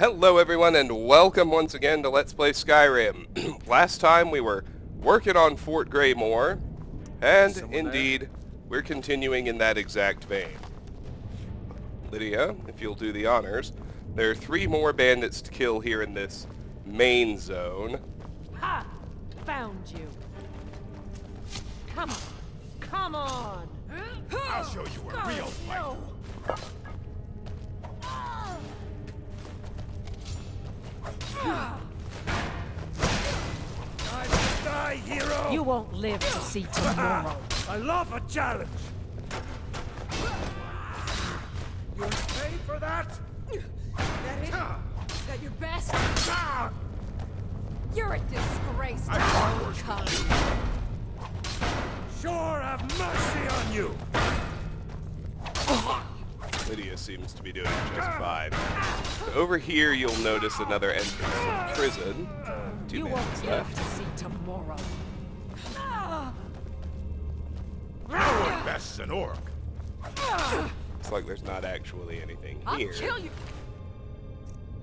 Hello everyone and welcome once again to Let's Play Skyrim. Last time we were working on Fort Greymoor, and indeed, we're continuing in that exact vein. Lydia, if you'll do the honors, there are 3 more bandits to kill here in this main zone. Ha! Found you. Come on. Come on. I'll show you a real fight. Time to die, hero! You won't live to see tomorrow. I love a challenge! You pay for that? That it? Is that your best? Ah! You're a disgrace to I all worse than kind. Sure have mercy on you! Lydia seems to be doing just fine. Over here you'll notice another entrance to the prison. 2 You minutes won't live left. to see tomorrow. No one bests an orc. Looks like there's not actually anything I'll here. kill you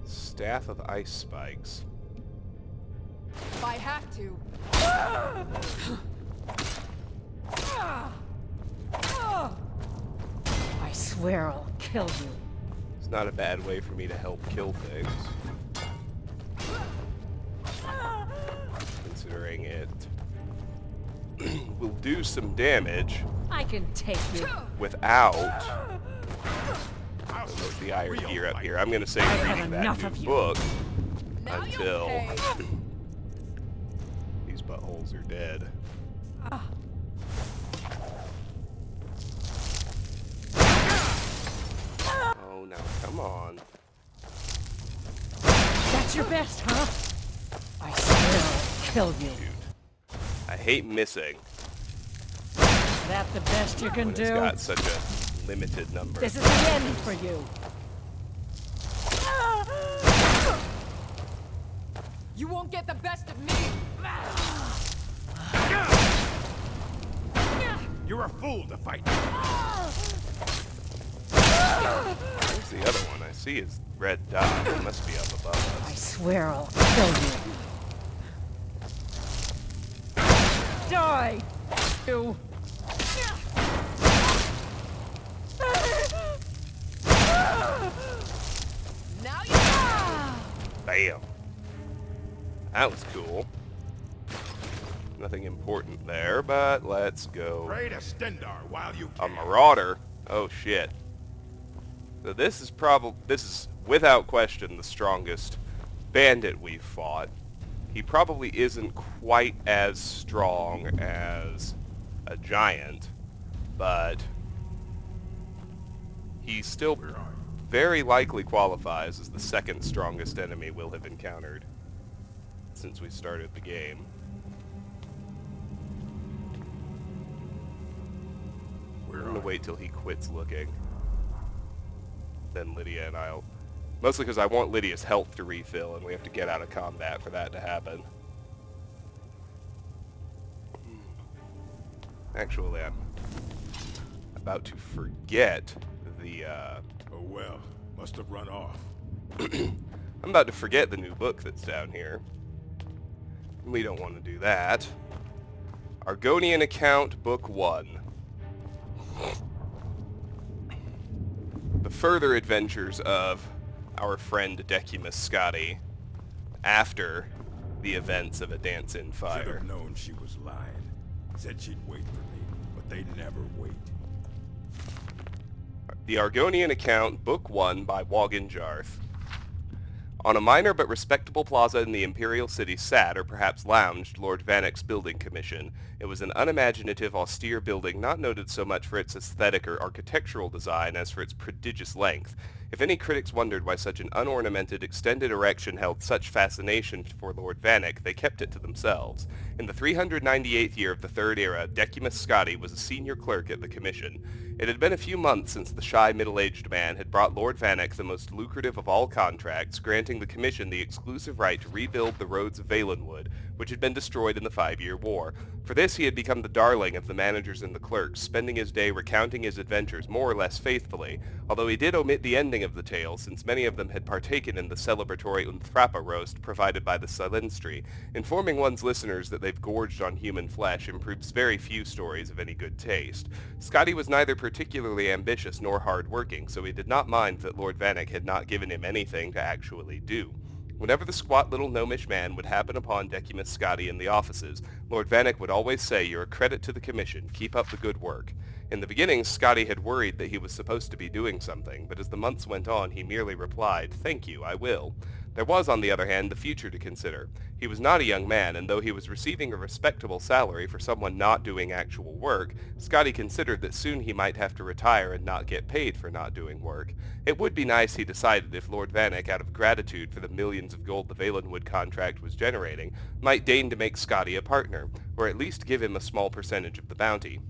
Staff of Ice Spikes. if I have to. I swear I'll kill you. It's not a bad way for me to help kill things. Considering it will do some damage I can take you. without I'll show there's the you a iron real gear up fight. here. I'm going to say I've had reading that enough new of you. book Now you'll until pay. these buttholes are dead. Oh no, come on. That's your best, huh? I swear I'll kill you. Shoot. I hate missing Is that the best you can when it's do? got such a limited number. This is the end for you. You won't get the best of me. You're a fool to fight. Where's the other one? I see his red dot. It must be up above I us. swear I'll kill you. Die! You! Now you Bam. That was cool. Nothing important there, but let's go. Pray to Stendar while you A can. marauder? Oh shit. So this is without question the strongest bandit we've fought. He probably isn't quite as strong as a giant, but he still Where are you? very likely qualifies as the 2nd strongest enemy we'll have encountered since we started the game. Where I'm are gonna you? wait till he quits looking. Then Lydia and I'll... Mostly because I want Lydia's health to refill, and we have to get out of combat for that to happen. Actually, I'm about to forget the, Oh well, must have run off. I'm about to forget the new book that's down here. We don't want to do that. Argonian Account, Book 1. The further adventures of our friend Decimus Scotti after the events of A Dance in Should Fire. have known she was lying. Said she'd wait for me, but they never wait. The Argonian Account, Book 1 by Wogan Jarth. On a minor but respectable plaza in the Imperial City sat, or perhaps lounged, Lord Vanek's building commission. It was an unimaginative, austere building not noted so much for its aesthetic or architectural design as for its prodigious length. If any critics wondered why such an unornamented, extended erection held such fascination for Lord Vanek, they kept it to themselves. In the 398th year of the Third Era, Decimus Scotti was a senior clerk at the Commission. It had been a few months since the shy middle-aged man had brought Lord Vanek the most lucrative of all contracts, granting the Commission the exclusive right to rebuild the roads of Valenwood, which had been destroyed in the 5-Year War. For this he had become the darling of the managers and the clerks, spending his day recounting his adventures more or less faithfully, although he did omit the ending of the tale, since many of them had partaken in the celebratory Unthrappa roast provided by the Silvestri. Informing one's listeners that they've gorged on human flesh improves very few stories of any good taste. Scotty was neither particularly ambitious nor hard-working, so he did not mind that Lord Vanek had not given him anything to actually do. Whenever the squat little gnomish man would happen upon Decimus Scotty in the offices, Lord Vanek would always say, "You're a credit to the commission. Keep up the good work." In the beginning, Scotty had worried that he was supposed to be doing something, but as the months went on, he merely replied, "Thank you, I will." There was, on the other hand, the future to consider. He was not a young man, and though he was receiving a respectable salary for someone not doing actual work, Scotty considered that soon he might have to retire and not get paid for not doing work. It would be nice, he decided, if Lord Vanek, out of gratitude for the millions of gold the Valenwood contract was generating, might deign to make Scotty a partner, or at least give him a small percentage of the bounty.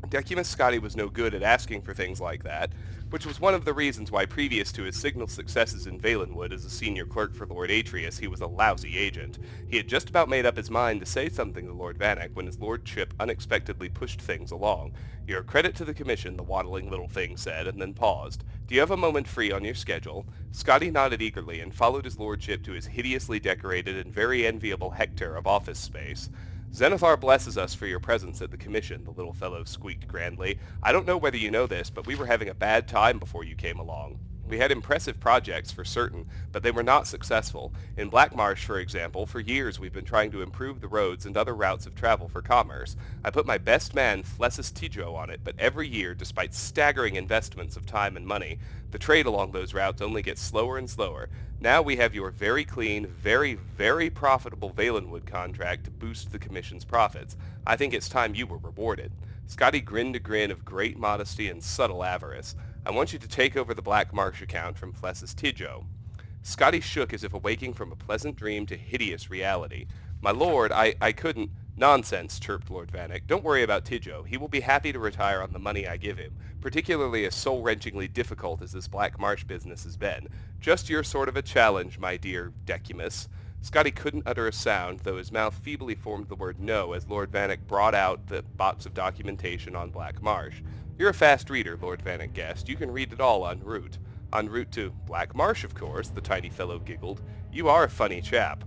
Decimus Scotty was no good at asking for things like that, which was one of the reasons why previous to his signal successes in Valenwood as a senior clerk for Lord Atreus, he was a lousy agent. He had just about made up his mind to say something to Lord Vanek when his lordship unexpectedly pushed things along. "You're a credit to the commission," the waddling little thing said, and then paused. "Do you have a moment free on your schedule?" Scotty nodded eagerly and followed his lordship to his hideously decorated and very enviable hectare of office space. "Zenithar blesses us for your presence at the commission," the little fellow squeaked grandly. "I don't know whether you know this, but we were having a bad time before you came along. We had impressive projects for certain, but they were not successful. In Black Marsh, for example, for years we've been trying to improve the roads and other routes of travel for commerce. I put my best man, Flessus Tidro, on it, but every year, despite staggering investments of time and money, the trade along those routes only gets slower and slower. Now we have your very clean, very, very profitable Valenwood contract to boost the commission's profits. I think it's time you were rewarded." Scotty grinned a grin of great modesty and subtle avarice. "I want you to take over the Black Marsh account from Flessus Tidro." Scotty shook as if awaking from a pleasant dream to hideous reality. "My lord, I couldn't—" "Nonsense," chirped Lord Vanek. "Don't worry about Tidro. He will be happy to retire on the money I give him, particularly as soul-wrenchingly difficult as this Black Marsh business has been. Just your sort of a challenge, my dear Decimus." Scotty couldn't utter a sound, though his mouth feebly formed the word "no" as Lord Vanek brought out the box of documentation on Black Marsh. "You're a fast reader," Lord Vanek guessed. "You can read it all en route." "En route to Black Marsh, of course," the tiny fellow giggled. "You are a funny chap.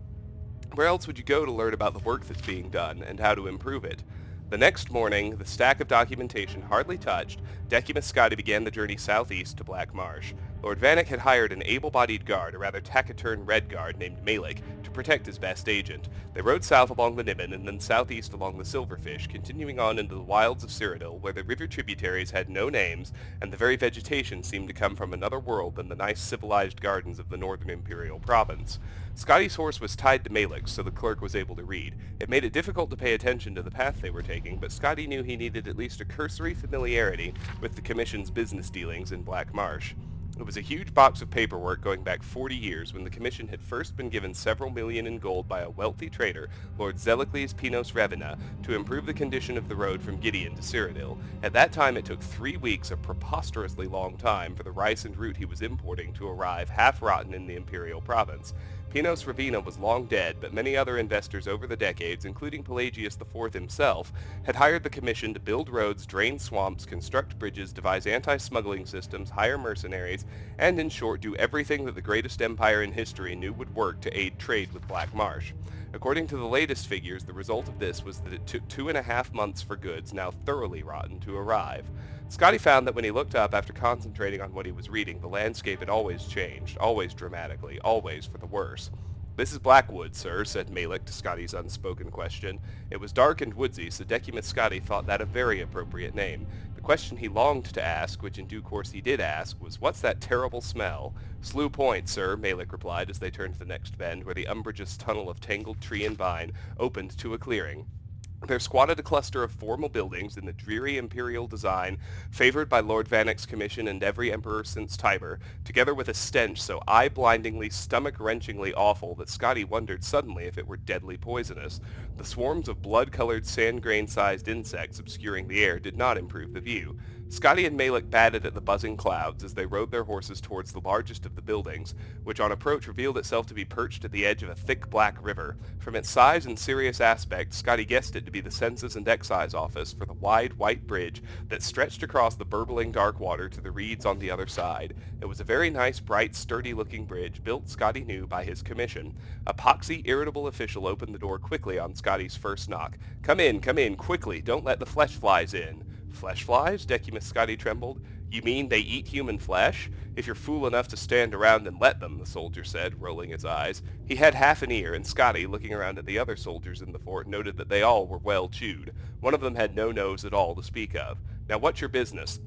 Where else would you go to learn about the work that's being done, and how to improve it?" The next morning, the stack of documentation hardly touched, Decimus Scotty began the journey southeast to Black Marsh. Lord Vanek had hired an able-bodied guard, a rather taciturn red guard named Malik, to protect his best agent. They rode south along the Niven and then southeast along the Silverfish, continuing on into the wilds of Cyrodiil, where the river tributaries had no names, and the very vegetation seemed to come from another world than the nice civilized gardens of the northern imperial province. Scotty's horse was tied to Malik's, so the clerk was able to read. It made it difficult to pay attention to the path they were taking, but Scotty knew he needed at least a cursory familiarity with the commission's business dealings in Black Marsh. It was a huge box of paperwork going back 40 years when the commission had first been given several million in gold by a wealthy trader, Lord Zelicles Pinos Ravina, to improve the condition of the road from Gideon to Cyrodiil. At that time it took 3 weeks, a preposterously long time, for the rice and root he was importing to arrive half-rotten in the imperial province. Pinos Ravina was long dead, but many other investors over the decades, including Pelagius IV himself, had hired the commission to build roads, drain swamps, construct bridges, devise anti-smuggling systems, hire mercenaries, and in short do everything that the greatest empire in history knew would work to aid trade with Black Marsh. According to the latest figures, the result of this was that it took 2.5 months for goods, now thoroughly rotten, to arrive. Scotty found that when he looked up after concentrating on what he was reading, the landscape had always changed, always dramatically, always for the worse. "This is Blackwood, sir," said Malik to Scotty's unspoken question. It was dark and woodsy, so Decimus Scotty thought that a very appropriate name. The question he longed to ask, which in due course he did ask, was, "What's that terrible smell?" "Slough Point, sir," Malik replied as they turned to the next bend, where the umbrageous tunnel of tangled tree and vine opened to a clearing. There squatted a cluster of formal buildings in the dreary imperial design favored by Lord Vanek's commission and every emperor since Tiber, together with a stench so eye-blindingly, stomach-wrenchingly awful that Scotty wondered suddenly if it were deadly poisonous. The swarms of blood-colored, sand-grain-sized insects obscuring the air did not improve the view. Scotty and Malik batted at the buzzing clouds as they rode their horses towards the largest of the buildings, which on approach revealed itself to be perched at the edge of a thick black river. From its size and serious aspect, Scotty guessed it to be the Census and Excise office for the wide white bridge that stretched across the burbling dark water to the reeds on the other side. It was a very nice, bright, sturdy-looking bridge, built, Scotty knew, by his commission. A poxy, irritable official opened the door quickly on Scotty's first knock. Come in, quickly, don't let the flesh flies in." "Flesh flies?" Decimus Scotty trembled. "You mean they eat human flesh? If you're fool enough to stand around and let them," the soldier said, rolling his eyes. He had half an ear, and Scotty, looking around at the other soldiers in the fort, noted that they all were well chewed. One of them had no nose at all to speak of. "Now what's your business?"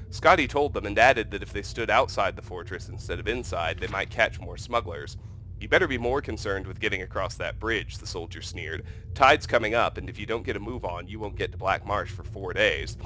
Scotty told them and added that if they stood outside the fortress instead of inside, they might catch more smugglers. "You better be more concerned with getting across that bridge," the soldier sneered. "Tide's coming up, and if you don't get a move on, you won't get to Black Marsh for 4 days.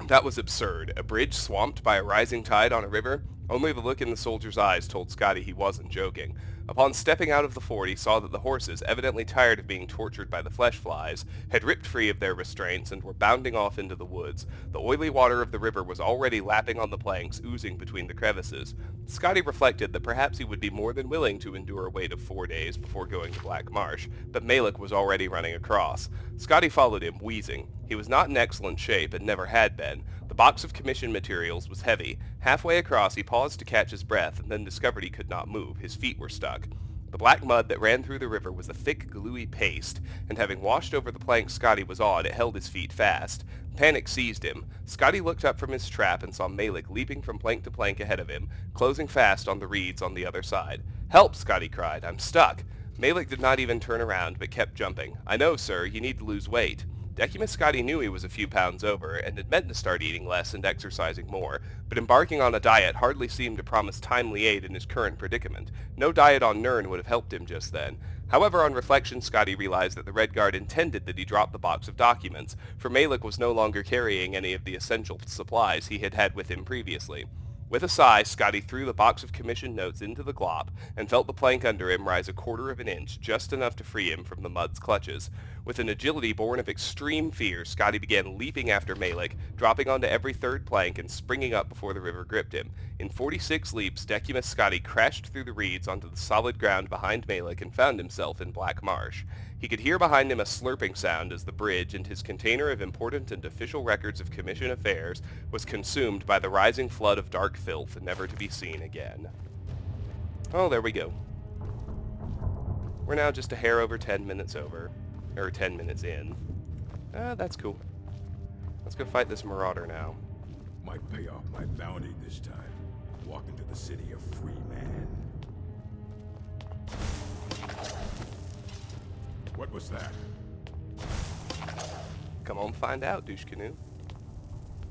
That was absurd. A bridge swamped by a rising tide on a river? Only the look in the soldier's eyes told Scotty he wasn't joking. Upon stepping out of the fort, he saw that the horses, evidently tired of being tortured by the flesh flies, had ripped free of their restraints and were bounding off into the woods. The oily water of the river was already lapping on the planks, oozing between the crevices. Scotty reflected that perhaps he would be more than willing to endure a wait of 4 days before going to Black Marsh, but Malik was already running across. Scotty followed him, wheezing. He was not in excellent shape and never had been. The box of commission materials was heavy. Halfway across, he paused to catch his breath and then discovered he could not move. His feet were stuck. The black mud that ran through the river was a thick, gluey paste, and having washed over the plank Scotty was on, it held his feet fast. Panic seized him. Scotty looked up from his trap and saw Malik leaping from plank to plank ahead of him, closing fast on the reeds on the other side. "Help!" Scotty cried. "I'm stuck." Malik did not even turn around, but kept jumping. "I know, sir. You need to lose weight." Decimus Scotty knew he was a few pounds over, and had meant to start eating less and exercising more, but embarking on a diet hardly seemed to promise timely aid in his current predicament. No diet on Nirn would have helped him just then. However, on reflection, Scotty realized that the Red Guard intended that he drop the box of documents, for Malik was no longer carrying any of the essential supplies he had had with him previously. With a sigh, Scotty threw the box of commissioned notes into the glop and felt the plank under him rise 1/4 of an inch, just enough to free him from the mud's clutches. With an agility born of extreme fear, Scotty began leaping after Malik, dropping onto every third plank and springing up before the river gripped him. In 46 leaps, Decimus Scotty crashed through the reeds onto the solid ground behind Malik and found himself in Black Marsh. He could hear behind him a slurping sound as the bridge and his container of important and official records of commission affairs was consumed by the rising flood of dark filth, never to be seen again. Oh, there we go. We're now just a hair over 10 minutes over. Or 10 minutes in. That's cool. Let's go fight this marauder now. Might pay off my bounty this time. Walk into the city a free man. What was that? Come on, find out, douche canoe.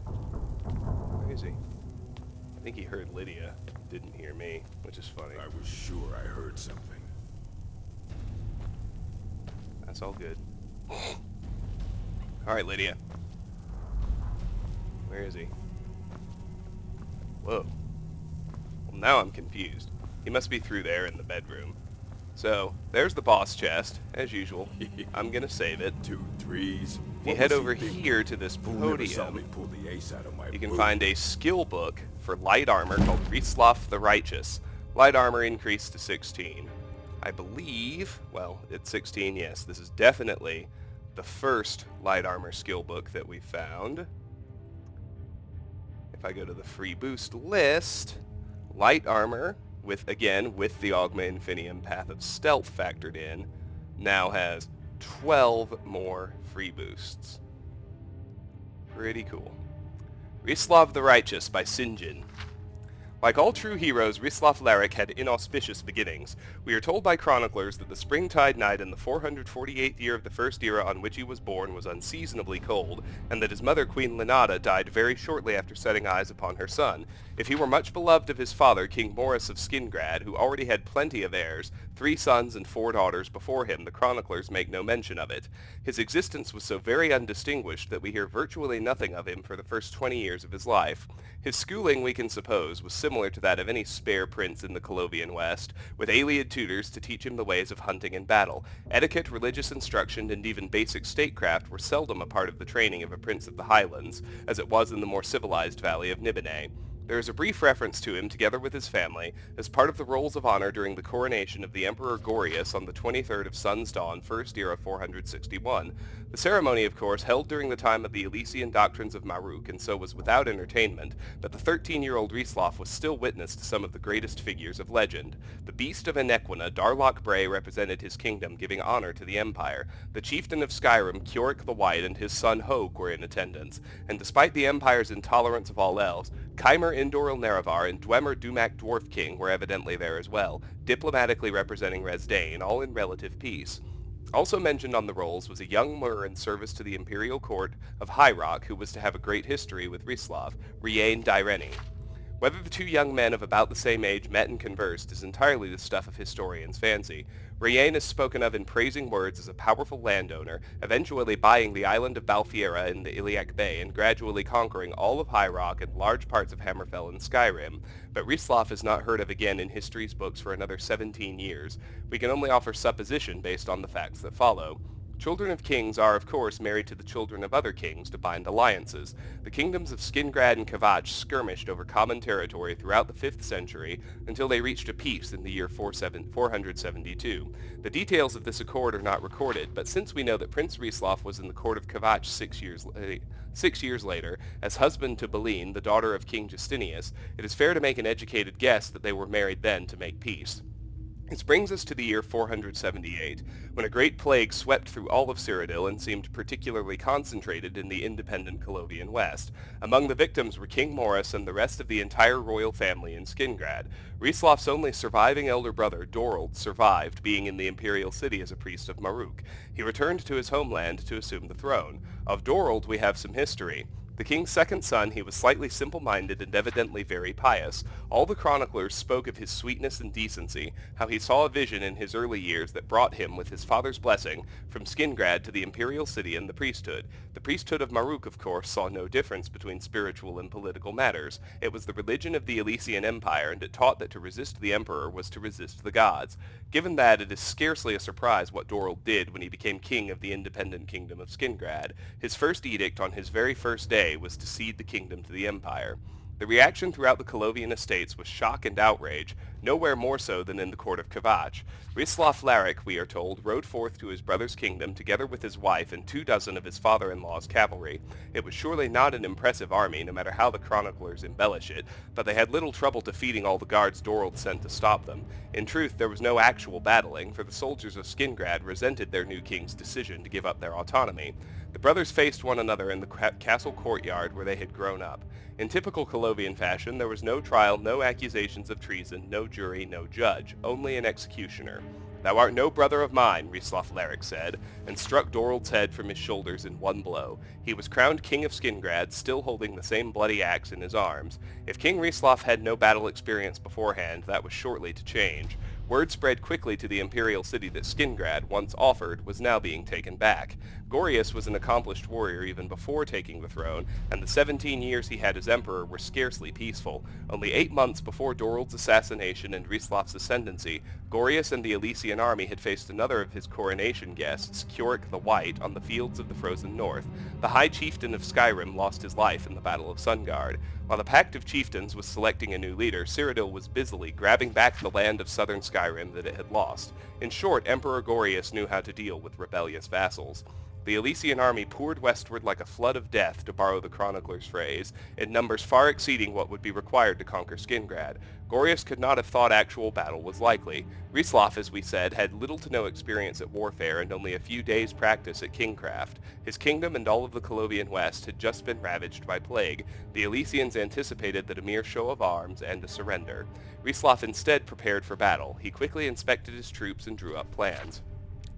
Where is he? I think he heard Lydia. Didn't hear me, which is funny. I was sure I heard something. That's all good. Alright, Lydia. Where is he? Whoa. Well, now I'm confused. He must be through there in the bedroom. So, there's the boss chest, as usual. I'm gonna save it. 2 3s. If you head over here to this Fool never saw me podium, pull the ace out of my you can boot. find a skill book for light armor called Rieslof the Righteous. Light armor increased to 16. I believe, well, it's 16, yes. This is definitely the first light armor skill book that we found. If I go to the free boost list, light armor, with the Augma Infinium Path of Stealth factored in, now has 12 more free boosts. Pretty cool. Rislav the Righteous by Sinjin. Like all true heroes, Rislav Larek had inauspicious beginnings. We are told by chroniclers that the springtide night in the 448th year of the First Era on which he was born was unseasonably cold, and that his mother, Queen Lenata, died very shortly after setting eyes upon her son. If he were much beloved of his father, King Morris of Skingrad, who already had plenty of heirs, 3 sons and 4 daughters before him, the chroniclers make no mention of it. His existence was so very undistinguished that we hear virtually nothing of him for the first 20 years of his life. His schooling, we can suppose, was similar similar to that of any spare prince in the Colovian West, with alien tutors to teach him the ways of hunting and battle. Etiquette, religious instruction, and even basic statecraft were seldom a part of the training of a prince of the Highlands, as it was in the more civilized valley of Nibene. There is a brief reference to him, together with his family, as part of the rolls of honor during the coronation of the Emperor Gorius on the 23rd of Sun's Dawn, first year of 461. The ceremony, of course, held during the time of the Elysian doctrines of Maruk, and so was without entertainment, but the 13-year-old Rieslof was still witness to some of the greatest figures of legend. The beast of Enequina, Darloch Bray, represented his kingdom, giving honor to the empire. The chieftain of Skyrim, Keurig the White, and his son Hoke were in attendance, and despite the empire's intolerance of all else, Keimer Indoril Nerevar and Dwemer Dumak Dwarf King were evidently there as well, diplomatically representing Resdain, all in relative peace. Also mentioned on the rolls was a young Mur in service to the imperial court of High Rock who was to have a great history with Rislav, Riain Dyreni. Whether the two young men of about the same age met and conversed is entirely the stuff of historians' fancy. Riain is spoken of in praising words as a powerful landowner, eventually buying the island of Balfiera in the Iliac Bay and gradually conquering all of High Rock and large parts of Hammerfell and Skyrim, but Rislav is not heard of again in history's books for another 17 years. We can only offer supposition based on the facts that follow. Children of kings are, of course, married to the children of other kings to bind alliances. The kingdoms of Skingrad and Kavach skirmished over common territory throughout the 5th century until they reached a peace in the year 472. The details of this accord are not recorded, but since we know that Prince Rislav was in the court of Kavach 6 years later, as husband to Beline, the daughter of King Justinius, it is fair to make an educated guess that they were married then to make peace. This brings us to the year 478, when a great plague swept through all of Cyrodiil and seemed particularly concentrated in the independent Colovian West. Among the victims were King Morris and the rest of the entire royal family in Skingrad. Rislaf's only surviving elder brother, Dorold, survived, being in the imperial city as a priest of Maruk. He returned to his homeland to assume the throne. Of Dorold we have some history. The king's second son, he was slightly simple-minded and evidently very pious. All the chroniclers spoke of his sweetness and decency, how he saw a vision in his early years that brought him, with his father's blessing, from Skingrad to the imperial city and the priesthood. The priesthood of Maruk, of course, saw no difference between spiritual and political matters. It was the religion of the Elysian Empire, and it taught that to resist the emperor was to resist the gods. Given that, it is scarcely a surprise what Dorold did when he became king of the independent kingdom of Skingrad. His first edict on his very first day was to cede the kingdom to the empire. The reaction throughout the Colovian estates was shock and outrage, nowhere more so than in the court of Kavach. Rislav Laric, we are told, rode forth to his brother's kingdom together with his wife and 24 of his father-in-law's cavalry. It was surely not an impressive army, no matter how the chroniclers embellish it, but they had little trouble defeating all the guards Dorold sent to stop them. In truth, there was no actual battling, for the soldiers of Skingrad resented their new king's decision to give up their autonomy. The brothers faced one another in the castle courtyard where they had grown up. In typical Colovian fashion, there was no trial, no accusations of treason, no jury, no judge, only an executioner. "Thou art no brother of mine," Rislav Laric said, and struck Dorold's head from his shoulders in one blow. He was crowned king of Skingrad, still holding the same bloody axe in his arms. If King Rislav had no battle experience beforehand, that was shortly to change. Word spread quickly to the imperial city that Skingrad, once offered, was now being taken back. Gorius was an accomplished warrior even before taking the throne, and the 17 years he had as emperor were scarcely peaceful. Only 8 months before Dorold's assassination and Rislav's ascendancy, Gorius and the Elysian army had faced another of his coronation guests, Keurig the White, on the fields of the frozen north. The high chieftain of Skyrim lost his life in the Battle of Sungard. While the Pact of Chieftains was selecting a new leader, Cyrodiil was busily grabbing back the land of southern Skyrim that it had lost. In short, Emperor Gorius knew how to deal with rebellious vassals. The Elysian army poured westward like a flood of death, to borrow the chronicler's phrase, in numbers far exceeding what would be required to conquer Skingrad. Gorius could not have thought actual battle was likely. Rislav, as we said, had little to no experience at warfare and only a few days' practice at kingcraft. His kingdom and all of the Colovian West had just been ravaged by plague. The Elysians anticipated that a mere show of arms and a surrender. Rislav instead prepared for battle. He quickly inspected his troops and drew up plans.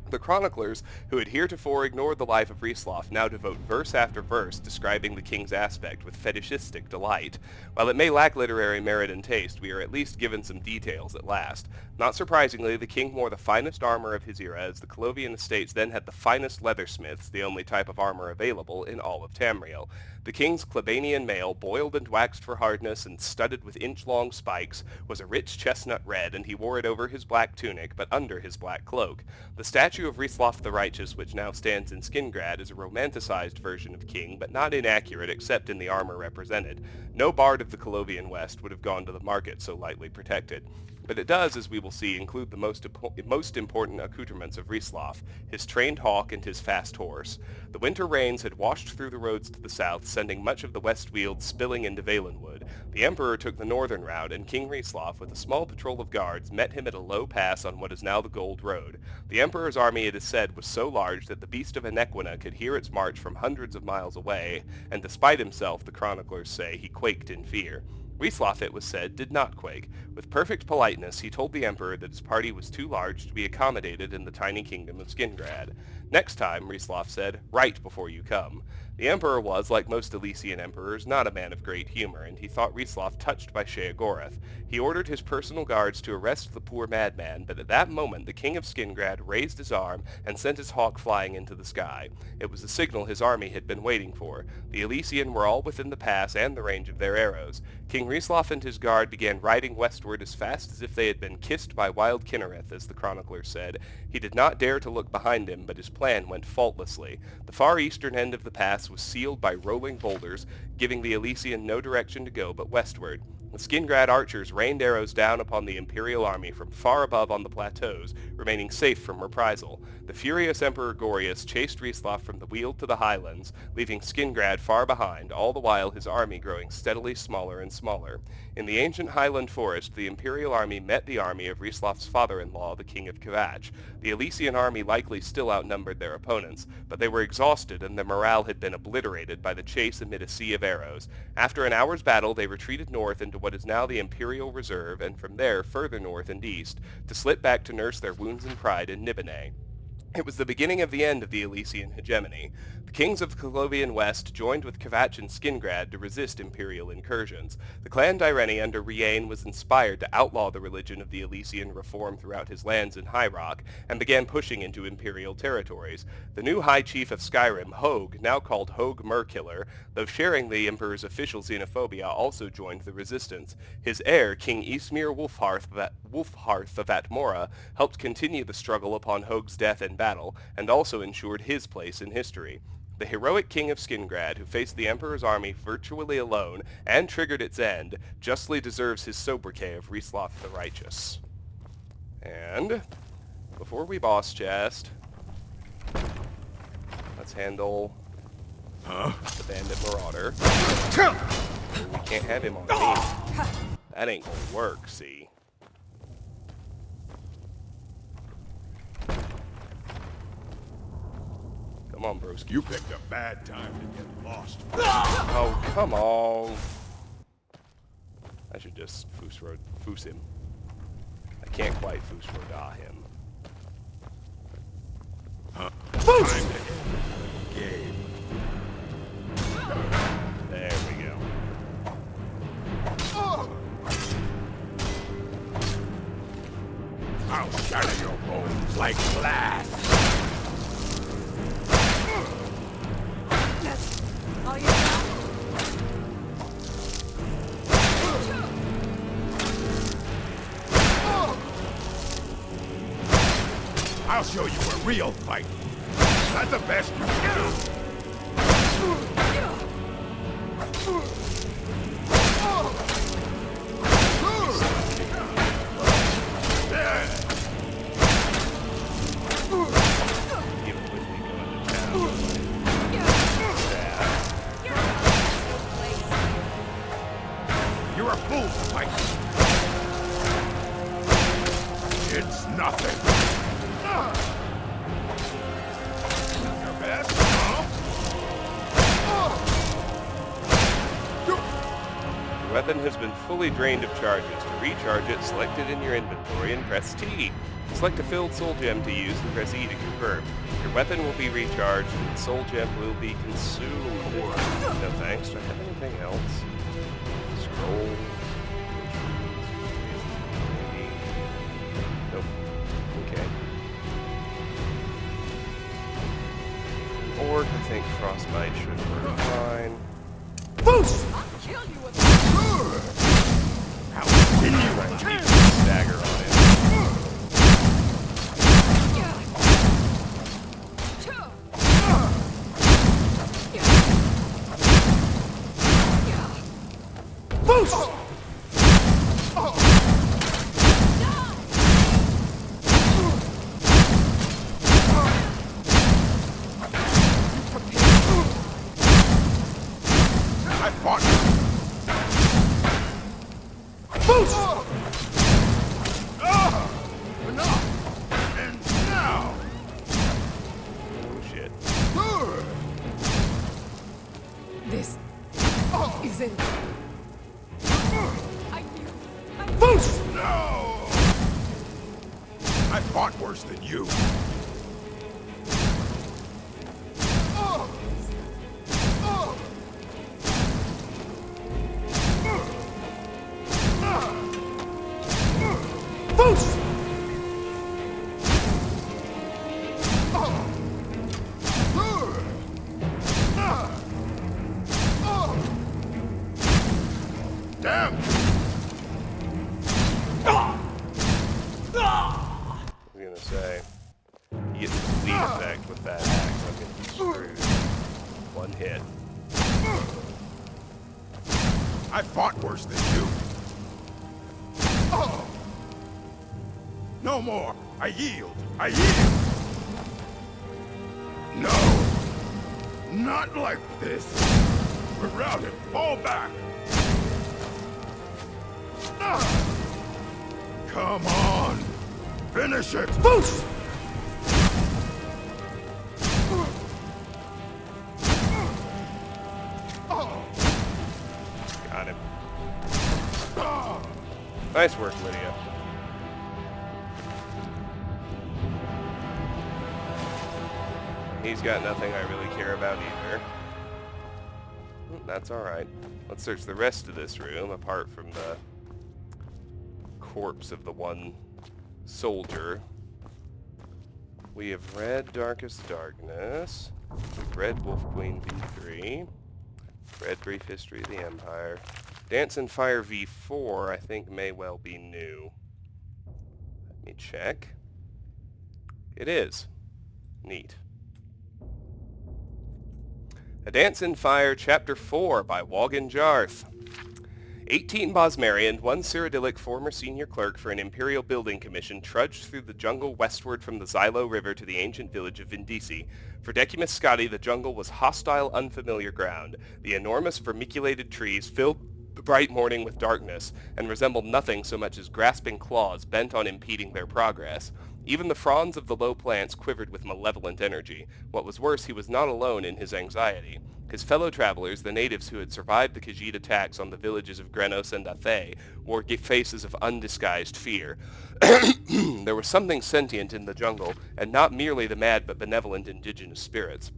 The chroniclers, who had heretofore ignored the life of Rislav, now devote verse after verse describing the king's aspect with fetishistic delight. While it may lack literary merit and taste, we are at least given some details at last. Not surprisingly, the king wore the finest armor of his era, as the Colovian estates then had the finest leathersmiths, the only type of armor available, in all of Tamriel. The king's Klebanian mail, boiled and waxed for hardness and studded with inch-long spikes, was a rich chestnut red, and he wore it over his black tunic, but under his black cloak. The statue of Rieslof the Righteous, which now stands in Skingrad, is a romanticized version of King, but not inaccurate except in the armor represented. No bard of the Colovian West would have gone to the market so lightly protected. But it does, as we will see, include the most important accoutrements of Rieslof, his trained hawk and his fast horse. The winter rains had washed through the roads to the south, sending much of the west weald spilling into Valenwood. The Emperor took the northern route, and King Rieslof, with a small patrol of guards, met him at a low pass on what is now the Gold Road. The Emperor's army, it is said, was so large that the beast of Enequina could hear its march from hundreds of miles away, and despite himself, the chroniclers say, he quaked in fear. Rieslof, it was said, did not quake. With perfect politeness, he told the Emperor that his party was too large to be accommodated in the tiny kingdom of Skingrad. Next time, Rieslof said, write before you come. The Emperor was, like most Elysian emperors, not a man of great humor, and he thought Rieslof touched by Sheogorath. He ordered his personal guards to arrest the poor madman, but at that moment the king of Skingrad raised his arm and sent his hawk flying into the sky. It was the signal his army had been waiting for. The Elysian were all within the pass and the range of their arrows. King Rieslof and his guard began riding westward as fast as if they had been kissed by wild Kinnereth, as the chronicler said. He did not dare to look behind him, but his plan went faultlessly. The far eastern end of the pass was sealed by rolling boulders, giving the Elysian no direction to go but westward. The Skingrad archers rained arrows down upon the Imperial army from far above on the plateaus, remaining safe from reprisal. The furious Emperor Gorius chased Rieslof from the Weald to the highlands, leaving Skingrad far behind, all the while his army growing steadily smaller and smaller. In the ancient highland forest, the Imperial army met the army of Rieslof's father-in-law, the King of Kvatch. The Elysian army likely still outnumbered their opponents, but they were exhausted and their morale had been obliterated by the chase amid a sea of arrows. After an hour's battle, they retreated north into what is now the Imperial Reserve, and from there further north and east, to slip back to nurse their wounds and pride in Nibene. It was the beginning of the end of the Elysian hegemony. The kings of the Colovian West joined with Kvatch and Skingrad to resist imperial incursions. The clan Dyreni under Riane was inspired to outlaw the religion of the Elysian reform throughout his lands in High Rock, and began pushing into imperial territories. The new High Chief of Skyrim, Hogue, now called Hogue Murkiller, though sharing the Emperor's official xenophobia, also joined the resistance. His heir, King Ysmir Wulfharth of Atmora, helped continue the struggle upon Hogue's death in battle, and also ensured his place in history. The heroic king of Skingrad, who faced the Emperor's army virtually alone and triggered its end, justly deserves his sobriquet of Rieslof the Righteous. And before we boss chest, let's handle the bandit marauder. We can't have him on me. That ain't gonna work, see. Come on, broski. You picked a bad time to get lost. Oh, come on. I should just foos him. I can't quite foos him. Time to end the game. There we go. I'll shatter your bones like glass. That's all you got? I'll show you a real fight. That's the best you can do. Even with me going to town. You're a fool to fight. It's nothing. Your best, huh? Your weapon has been fully drained of charges. To recharge it, select it in your inventory and press T. Select a filled soul gem to use and press E to confirm. Your weapon will be recharged and the soul gem will be consumed. No thanks. Do I have anything else? Scroll. Maybe. Nope. Okay. Orc, I think frostbite should work fine. I'll kill you with that. How insinuating. Keep the dagger on him. I fought. Enough! And now! Oh shit. This isn't. I knew. No! I fought worse than you. Damn! I was gonna say, he gets the bleed effect with that axe. I'm gonna be screwed. One hit. I fought worse than you. No more. I yield. I yield. No. Not like this. We're routed. Fall back. Come on. Finish it. Got him. Nice work, Lydia. He's got nothing I really care about either. That's alright. Let's search the rest of this room, apart from the corpse of the one soldier. We have read Darkest Darkness. We've read Wolf Queen V3. Read Brief History of the Empire. Dance and Fire V4, I think, may well be new. Let me check. It is. Neat. A Dance in Fire, Chapter 4 by Wogan Jarth. 18 Bosmeri and one Cyrodiilic former senior clerk for an Imperial Building Commission trudged through the jungle westward from the Xylo River to the ancient village of Vindisi. For Decimus Scotti, the jungle was hostile, unfamiliar ground. The enormous vermiculated trees filled the bright morning with darkness, and resembled nothing so much as grasping claws bent on impeding their progress. Even the fronds of the low plants quivered with malevolent energy. What was worse, he was not alone in his anxiety. His fellow travelers, the natives who had survived the Khajiit attacks on the villages of Grenos and Athe, wore faces of undisguised fear. There was something sentient in the jungle, and not merely the mad but benevolent indigenous spirits.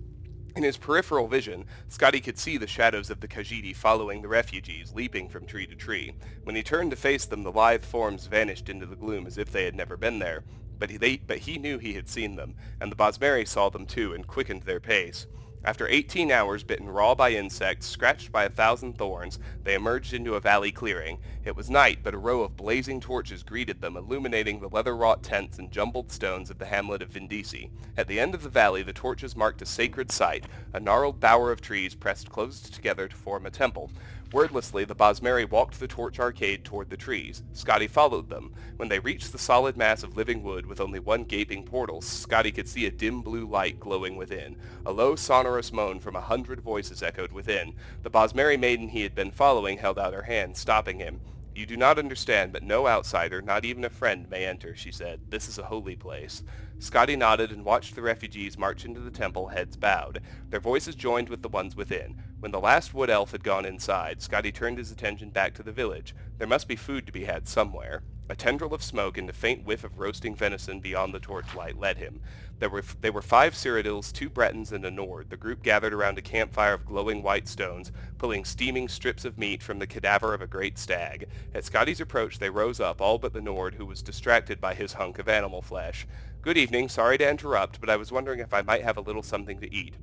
In his peripheral vision, Scotti could see the shadows of the Khajiit following the refugees, leaping from tree to tree. When he turned to face them, the lithe forms vanished into the gloom as if they had never been there. But he knew he had seen them, and the Bosmeri saw them too and quickened their pace. After 18 hours bitten raw by insects, scratched by 1,000 thorns, they emerged into a valley clearing. It was night, but a row of blazing torches greeted them, illuminating the leather-wrought tents and jumbled stones of the hamlet of Vindisi. At the end of the valley, the torches marked a sacred site, a gnarled bower of trees pressed close together to form a temple. Wordlessly, the Bosmeri walked the torch arcade toward the trees. Scotti followed them. When they reached the solid mass of living wood with only one gaping portal, Scotti could see a dim blue light glowing within. A low, sonorous moan from 100 voices echoed within. The Bosmeri maiden he had been following held out her hand, stopping him. "You do not understand, but no outsider, not even a friend, may enter," she said. "This is a holy place." Scotti nodded and watched the refugees march into the temple, heads bowed. Their voices joined with the ones within. When the last wood elf had gone inside, Scotti turned his attention back to the village. There must be food to be had somewhere. A tendril of smoke and a faint whiff of roasting venison beyond the torchlight led him. They were 5 Cyrodiils, 2 Bretons, and a Nord. The group gathered around a campfire of glowing white stones, pulling steaming strips of meat from the cadaver of a great stag. At Scotti's approach, they rose up, all but the Nord, who was distracted by his hunk of animal flesh. "Good evening. Sorry to interrupt, but I was wondering if I might have a little something to eat."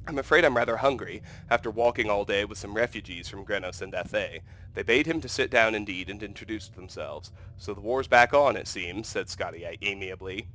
I'm afraid I'm rather hungry, after walking all day with some refugees from Grenos and Athe. They bade him to sit down indeed and introduced themselves. So the war's back on, it seems, said Scotty amiably.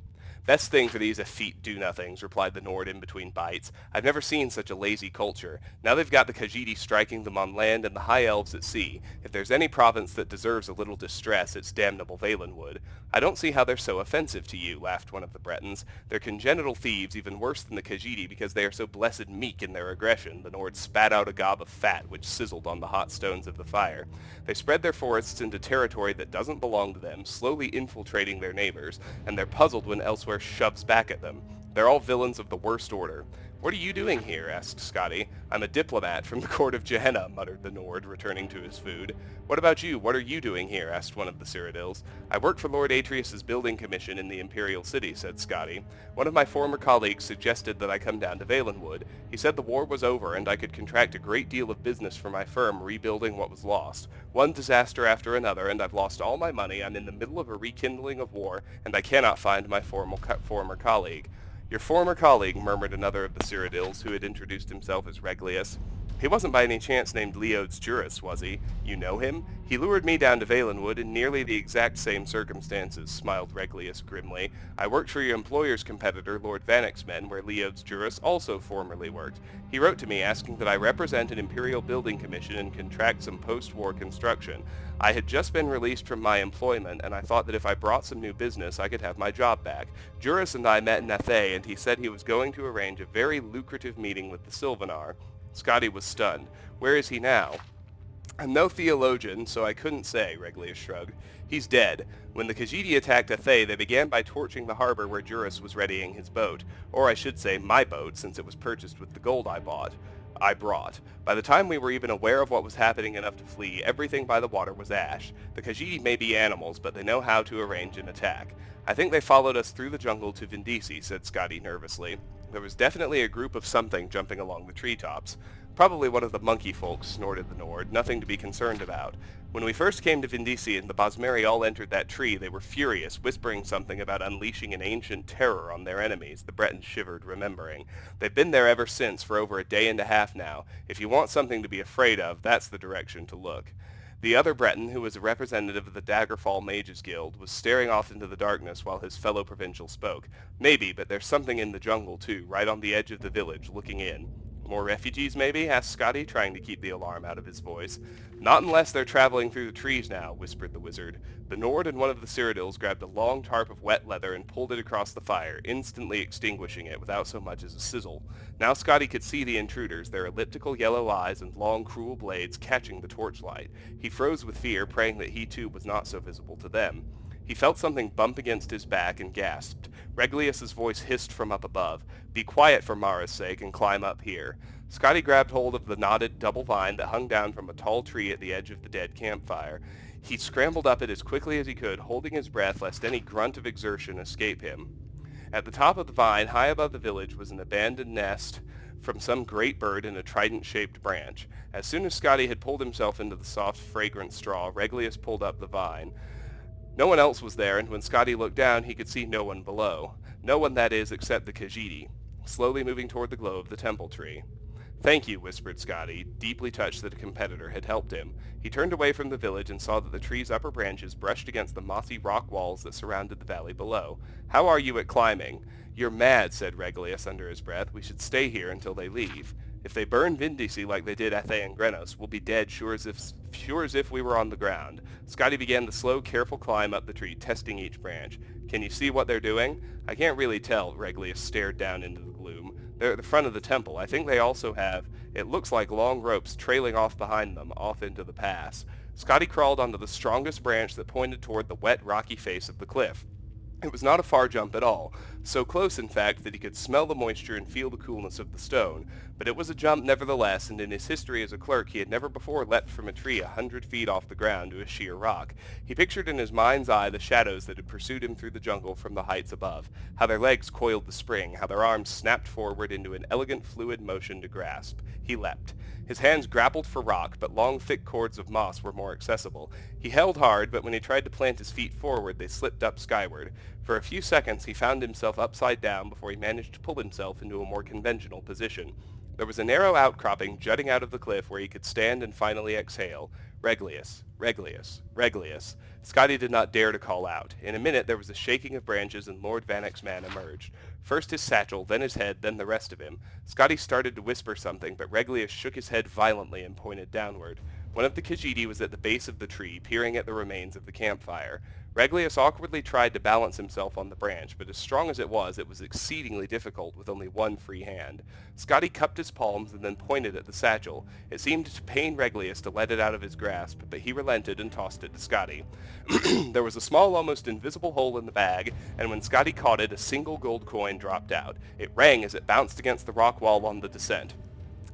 Best thing for these effete do-nothings, replied the Nord in between bites. I've never seen such a lazy culture. Now they've got the Khajiit striking them on land and the High Elves at sea. If there's any province that deserves a little distress, it's damnable Valenwood. I don't see how they're so offensive to you, laughed one of the Bretons. They're congenital thieves, even worse than the Khajiit, because they are so blessed meek in their aggression. The Nord spat out a gob of fat, which sizzled on the hot stones of the fire. They spread their forests into territory that doesn't belong to them, slowly infiltrating their neighbors, and they're puzzled when elsewhere shoves back at them. They're all villains of the worst order. What are you doing here? Asked Scotty. I'm a diplomat from the court of Gehenna, muttered the Nord, returning to his food. What about you? What are you doing here? Asked one of the Cyrodiils. I work for Lord Atreus's building commission in the Imperial City, said Scotty. One of my former colleagues suggested that I come down to Valenwood. He said the war was over and I could contract a great deal of business for my firm rebuilding what was lost. One disaster after another, and I've lost all my money. I'm in the middle of a rekindling of war, and I cannot find my former colleague. Your former colleague, murmured another of the Cyrodiils, who had introduced himself as Reglius. He wasn't by any chance named Leodes Juris, was he? You know him? He lured me down to Valenwood in nearly the exact same circumstances, smiled Reglius grimly. I worked for your employer's competitor, Lord Vanek's men, where Leodes Juris also formerly worked. He wrote to me asking that I represent an Imperial building commission and contract some post-war construction. I had just been released from my employment, and I thought that if I brought some new business, I could have my job back. Juris and I met in Athe, and he said he was going to arrange a very lucrative meeting with the Sylvanar. Scotty was stunned. Where is he now? I'm no theologian, so I couldn't say, Reglius shrugged. He's dead. When the Khajiit attacked Athe, they began by torching the harbor where Juris was readying his boat. Or I should say my boat, since it was purchased with the gold I brought. By the time we were even aware of what was happening enough to flee, everything by the water was ash. The Khajiit may be animals, but they know how to arrange an attack. I think they followed us through the jungle to Vindisi, said Scotty nervously. There was definitely a group of something jumping along the treetops. Probably one of the monkey folks, snorted the Nord, nothing to be concerned about. When we first came to Vindisi and the Bosmeri all entered that tree, they were furious, whispering something about unleashing an ancient terror on their enemies. The Breton shivered, remembering. They've been there ever since, for over a day and a half now. If you want something to be afraid of, that's the direction to look. The other Breton, who was a representative of the Daggerfall Mages Guild, was staring off into the darkness while his fellow provincial spoke. Maybe, but there's something in the jungle too, right on the edge of the village, looking in. More refugees, maybe? Asked Scotty, trying to keep the alarm out of his voice. Not unless they're traveling through the trees now, whispered the wizard. The Nord and one of the Cyrodiils grabbed a long tarp of wet leather and pulled it across the fire, instantly extinguishing it without so much as a sizzle. Now Scotty could see the intruders, their elliptical yellow eyes and long, cruel blades catching the torchlight. He froze with fear, praying that he too was not so visible to them. He felt something bump against his back and gasped. Reglius's voice hissed from up above. Be quiet for Mara's sake and climb up here. Scotty grabbed hold of the knotted double vine that hung down from a tall tree at the edge of the dead campfire. He scrambled up it as quickly as he could, holding his breath lest any grunt of exertion escape him. At the top of the vine, high above the village, was an abandoned nest from some great bird in a trident-shaped branch. As soon as Scotty had pulled himself into the soft, fragrant straw, Reglius pulled up the vine. No one else was there, and when Scotty looked down, he could see no one below. No one, that is, except the Khajiit, slowly moving toward the glow of the temple tree. Thank you, whispered Scotty, deeply touched that a competitor had helped him. He turned away from the village and saw that the tree's upper branches brushed against the mossy rock walls that surrounded the valley below. How are you at climbing? You're mad, said Reglius under his breath. We should stay here until they leave. If they burn Vindisi like they did Athe and Grenos, we'll be dead sure as if we were on the ground. Scotty began the slow, careful climb up the tree, testing each branch. Can you see what they're doing? I can't really tell, Reglius stared down into the gloom. They're at the front of the temple. I think they also have, it looks like long ropes trailing off behind them, off into the pass. Scotty crawled onto the strongest branch that pointed toward the wet, rocky face of the cliff. It was not a far jump at all, so close in fact that he could smell the moisture and feel the coolness of the stone, but it was a jump nevertheless, and in his history as a clerk he had never before leapt from a tree 100 feet off the ground to a sheer rock. He pictured in his mind's eye the shadows that had pursued him through the jungle from the heights above, how their legs coiled the spring, how their arms snapped forward into an elegant fluid motion to grasp. He leapt. His hands grappled for rock, but long thick cords of moss were more accessible. He held hard, but when he tried to plant his feet forward, they slipped up skyward. For a few seconds he found himself upside down before he managed to pull himself into a more conventional position. There was a narrow outcropping jutting out of the cliff where he could stand and finally exhale. Reglius, Reglius, Reglius. Scotty did not dare to call out. In a minute there was a shaking of branches and Lord Vanek's man emerged. First his satchel, then his head, then the rest of him. Scotty started to whisper something, but Reglius shook his head violently and pointed downward. One of the Khajiit was at the base of the tree, peering at the remains of the campfire. Reglius awkwardly tried to balance himself on the branch, but as strong as it was exceedingly difficult with only one free hand. Scotty cupped his palms and then pointed at the satchel. It seemed to pain Reglius to let it out of his grasp, but he relented and tossed it to Scotty. There was a small, almost invisible hole in the bag, and when Scotty caught it, a single gold coin dropped out. It rang as it bounced against the rock wall on the descent.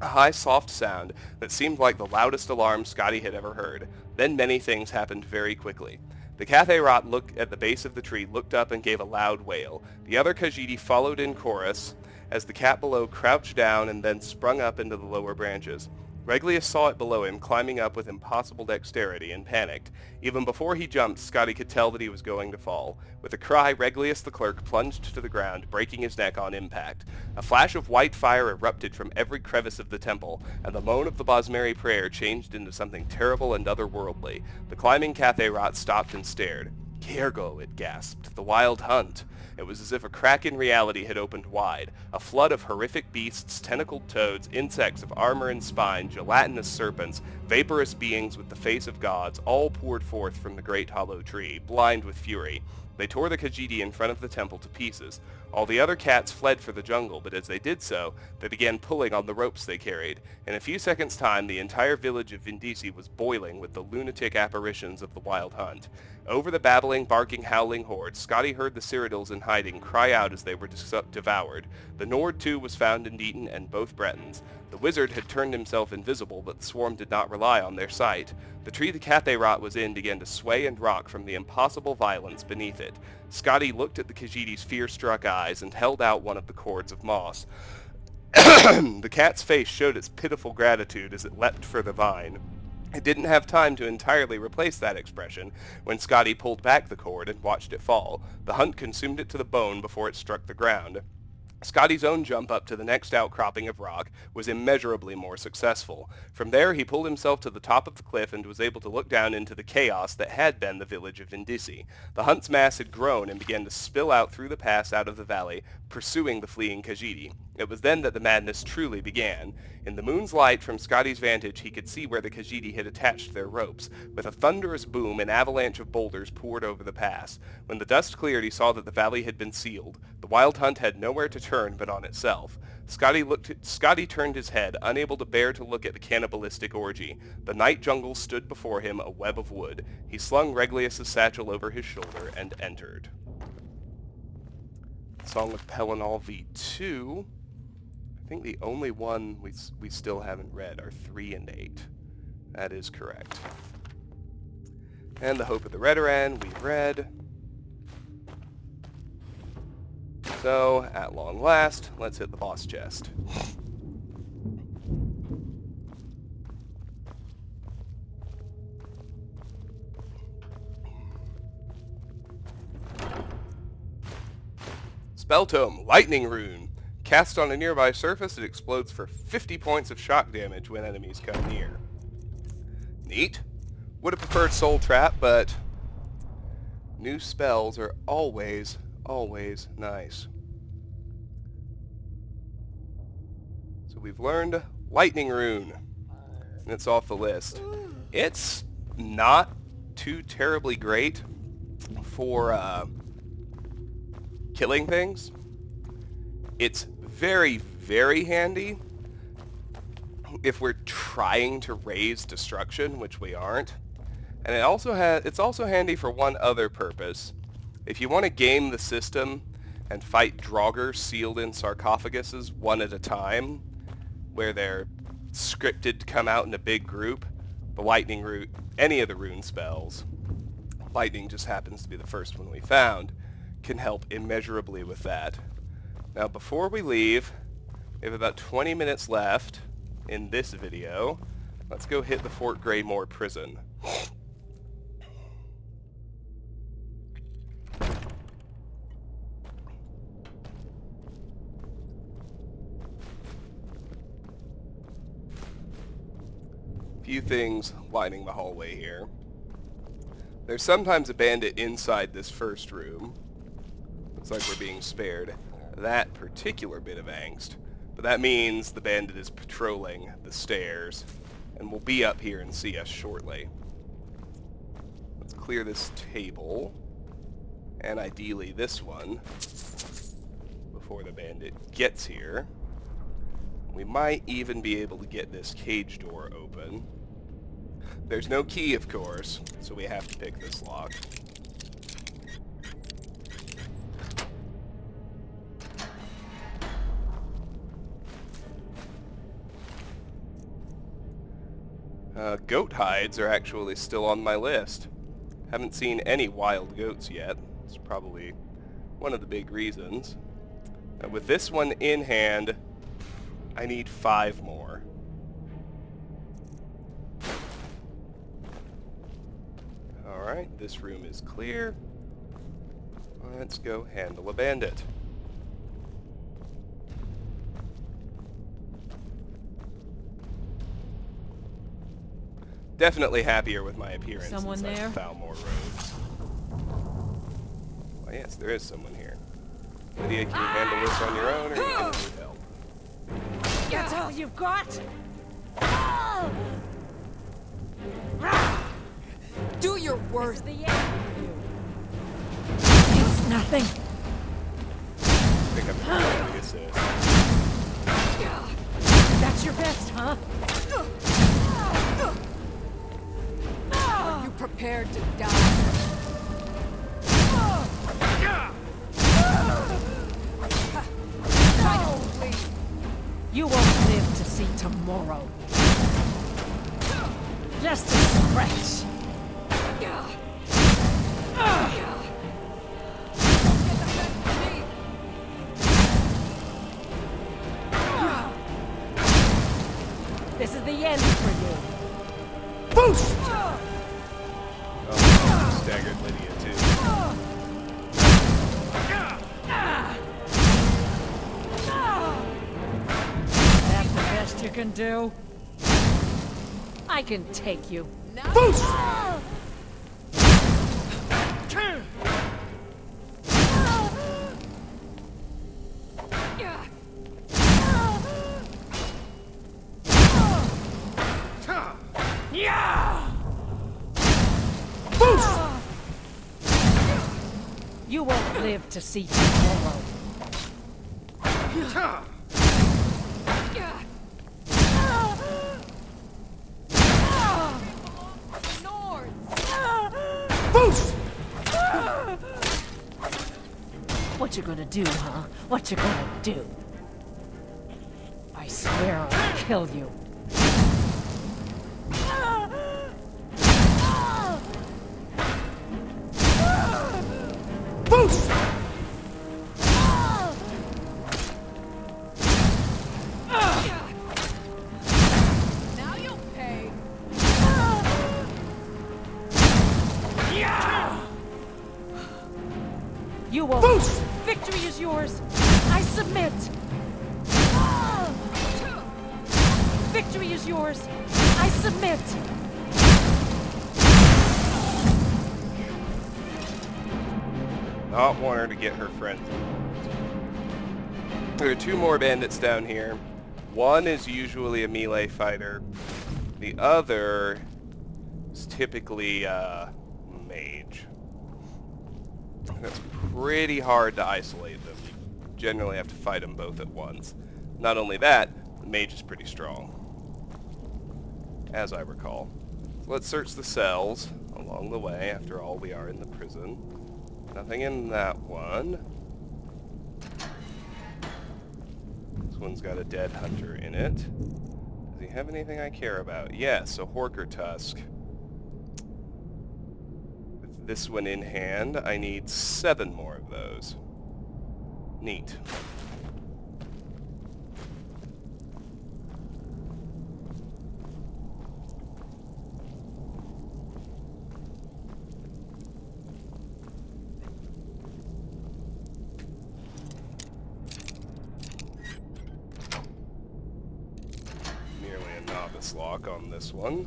A high, soft sound that seemed like the loudest alarm Scotty had ever heard. Then many things happened very quickly. The Cathay-Rot looked at the base of the tree, looked up, and gave a loud wail. The other Khajiit followed in chorus as the cat below crouched down and then sprung up into the lower branches. Reglius saw it below him, climbing up with impossible dexterity, and panicked. Even before he jumped, Scotty could tell that he was going to fall. With a cry, Reglius the clerk plunged to the ground, breaking his neck on impact. A flash of white fire erupted from every crevice of the temple, and the moan of the Bosmeri prayer changed into something terrible and otherworldly. The climbing Cathay-Rot stopped and stared. "Kiergo," it gasped. "The Wild Hunt." It was as if a crack in reality had opened wide. A flood of horrific beasts, tentacled toads, insects of armor and spine, gelatinous serpents, vaporous beings with the face of gods, all poured forth from the great hollow tree, blind with fury. They tore the Khajiit in front of the temple to pieces. All the other cats fled for the jungle, but as they did so, they began pulling on the ropes they carried. In a few seconds' time, the entire village of Vindisi was boiling with the lunatic apparitions of the Wild Hunt. Over the babbling, barking, howling horde, Scotty heard the Cyrodiils in hiding cry out as they were devoured. The Nord, too, was found and eaten, and both Bretons. The wizard had turned himself invisible, but the swarm did not rely on their sight. The tree the Cathay-Rot was in began to sway and rock from the impossible violence beneath it. Scotty looked at the Khajiiti's fear-struck eyes and held out one of the cords of moss. The cat's face showed its pitiful gratitude as it leapt for the vine. It didn't have time to entirely replace that expression when Scotty pulled back the cord and watched it fall. The hunt consumed it to the bone before it struck the ground. Scotty's own jump up to the next outcropping of rock was immeasurably more successful. From there he pulled himself to the top of the cliff and was able to look down into the chaos that had been the village of Vindisi. The hunt's mass had grown and began to spill out through the pass out of the valley, pursuing the fleeing Khajiit. It was then that the madness truly began. In the moon's light, from Scotty's vantage, he could see where the Khajiit had attached their ropes. With a thunderous boom, an avalanche of boulders poured over the pass. When the dust cleared, he saw that the valley had been sealed. The Wild Hunt had nowhere to turn but on itself. Scotty turned his head, unable to bear to look at the cannibalistic orgy. The night jungle stood before him, a web of wood. He slung Reglius' satchel over his shoulder and entered. Song of Pelennor V2. I think the only one we still haven't read are 3 and 8. That is correct. And the Hope of the Redoran we read. So, at long last, let's hit the boss chest. Spell Tome, Lightning Rune. Cast on a nearby surface, it explodes for 50 points of shock damage when enemies come near. Neat. Would have preferred Soul Trap, but new spells are always nice. So we've learned Lightning Rune, and it's off the list. It's not too terribly great for killing things. It's very, very handy if we're trying to raise destruction, which we aren't. And it's also handy for one other purpose. If you want to game the system and fight Draugr sealed in sarcophaguses one at a time, where they're scripted to come out in a big group, the lightning root, any of the rune spells, lightning just happens to be the first one we found, can help immeasurably with that. Now before we leave, we have about 20 minutes left in this video. Let's go hit the Fort Greymoor prison. few things lining the hallway here. There's sometimes a bandit inside this first room. Looks like we're being spared that particular bit of angst. But that means the bandit is patrolling the stairs and will be up here and see us shortly. Let's clear this table, and ideally this one, before the bandit gets here. We might even be able to get this cage door open. There's no key, of course, so we have to pick this lock. Goat hides are actually still on my list. Haven't seen any wild goats yet. It's probably one of the big reasons. With this one in hand, I need 5 more. Alright, this room is clear. Let's go handle a bandit. Definitely happier with my appearance Someone since there? I found more roads. Why, yes, there is someone here. Lydia, can you handle this on your own, or are you going to need help? That's all you've got? Do your This is worst. the end for you. It's nothing. I think I'm going to assist. That's your best, huh? Are you prepared to die? Try to leave. You won't live to see tomorrow. Just a scratch. This is the end for you. Boost! Oh, staggered Lydia, too. That's the best you can do? I can take you. Boost! Boost! You won't live to see tomorrow. Boost! What you gonna do, huh? What you gonna do? I swear I'll kill you. Boost! Now you'll pay. You won't. Boost! Victory is yours. I submit. Victory is yours. I submit. Not want her to get her friends involved. There are 2 more bandits down here. One is usually a melee fighter. The other is typically a mage. That's pretty hard to isolate them. You generally have to fight them both at once. Not only that, the mage is pretty strong, as I recall. Let's search the cells along the way. After all, we are in the prison. Nothing in that one. This one's got a dead hunter in it. Does he have anything I care about? Yes, a Horker Tusk. With this one in hand, I need 7 more of those. Neat. Lock on this one.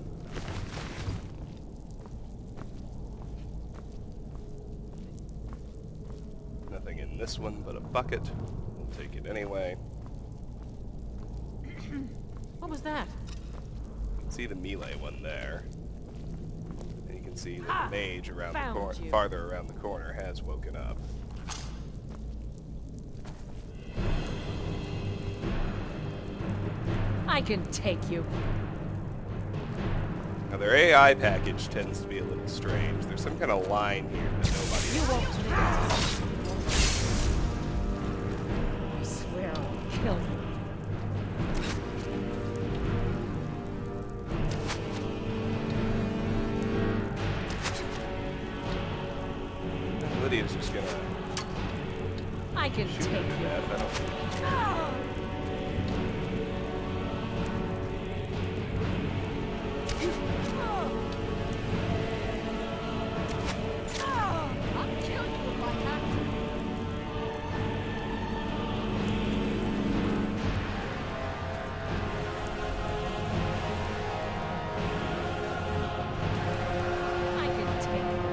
Nothing in this one but a bucket. We'll take it anyway. What was that? You can see the melee one there. And you can see that the mage around the Found you. farther around the corner has woken up. I can take you. Now their AI package tends to be a little strange. There's some kind of line here that nobody You won't understands. live. I swear I'll kill you. Lydia's just gonna I can shoot take her to you. death. I don't think. I'll kill you if I have to. I can take you.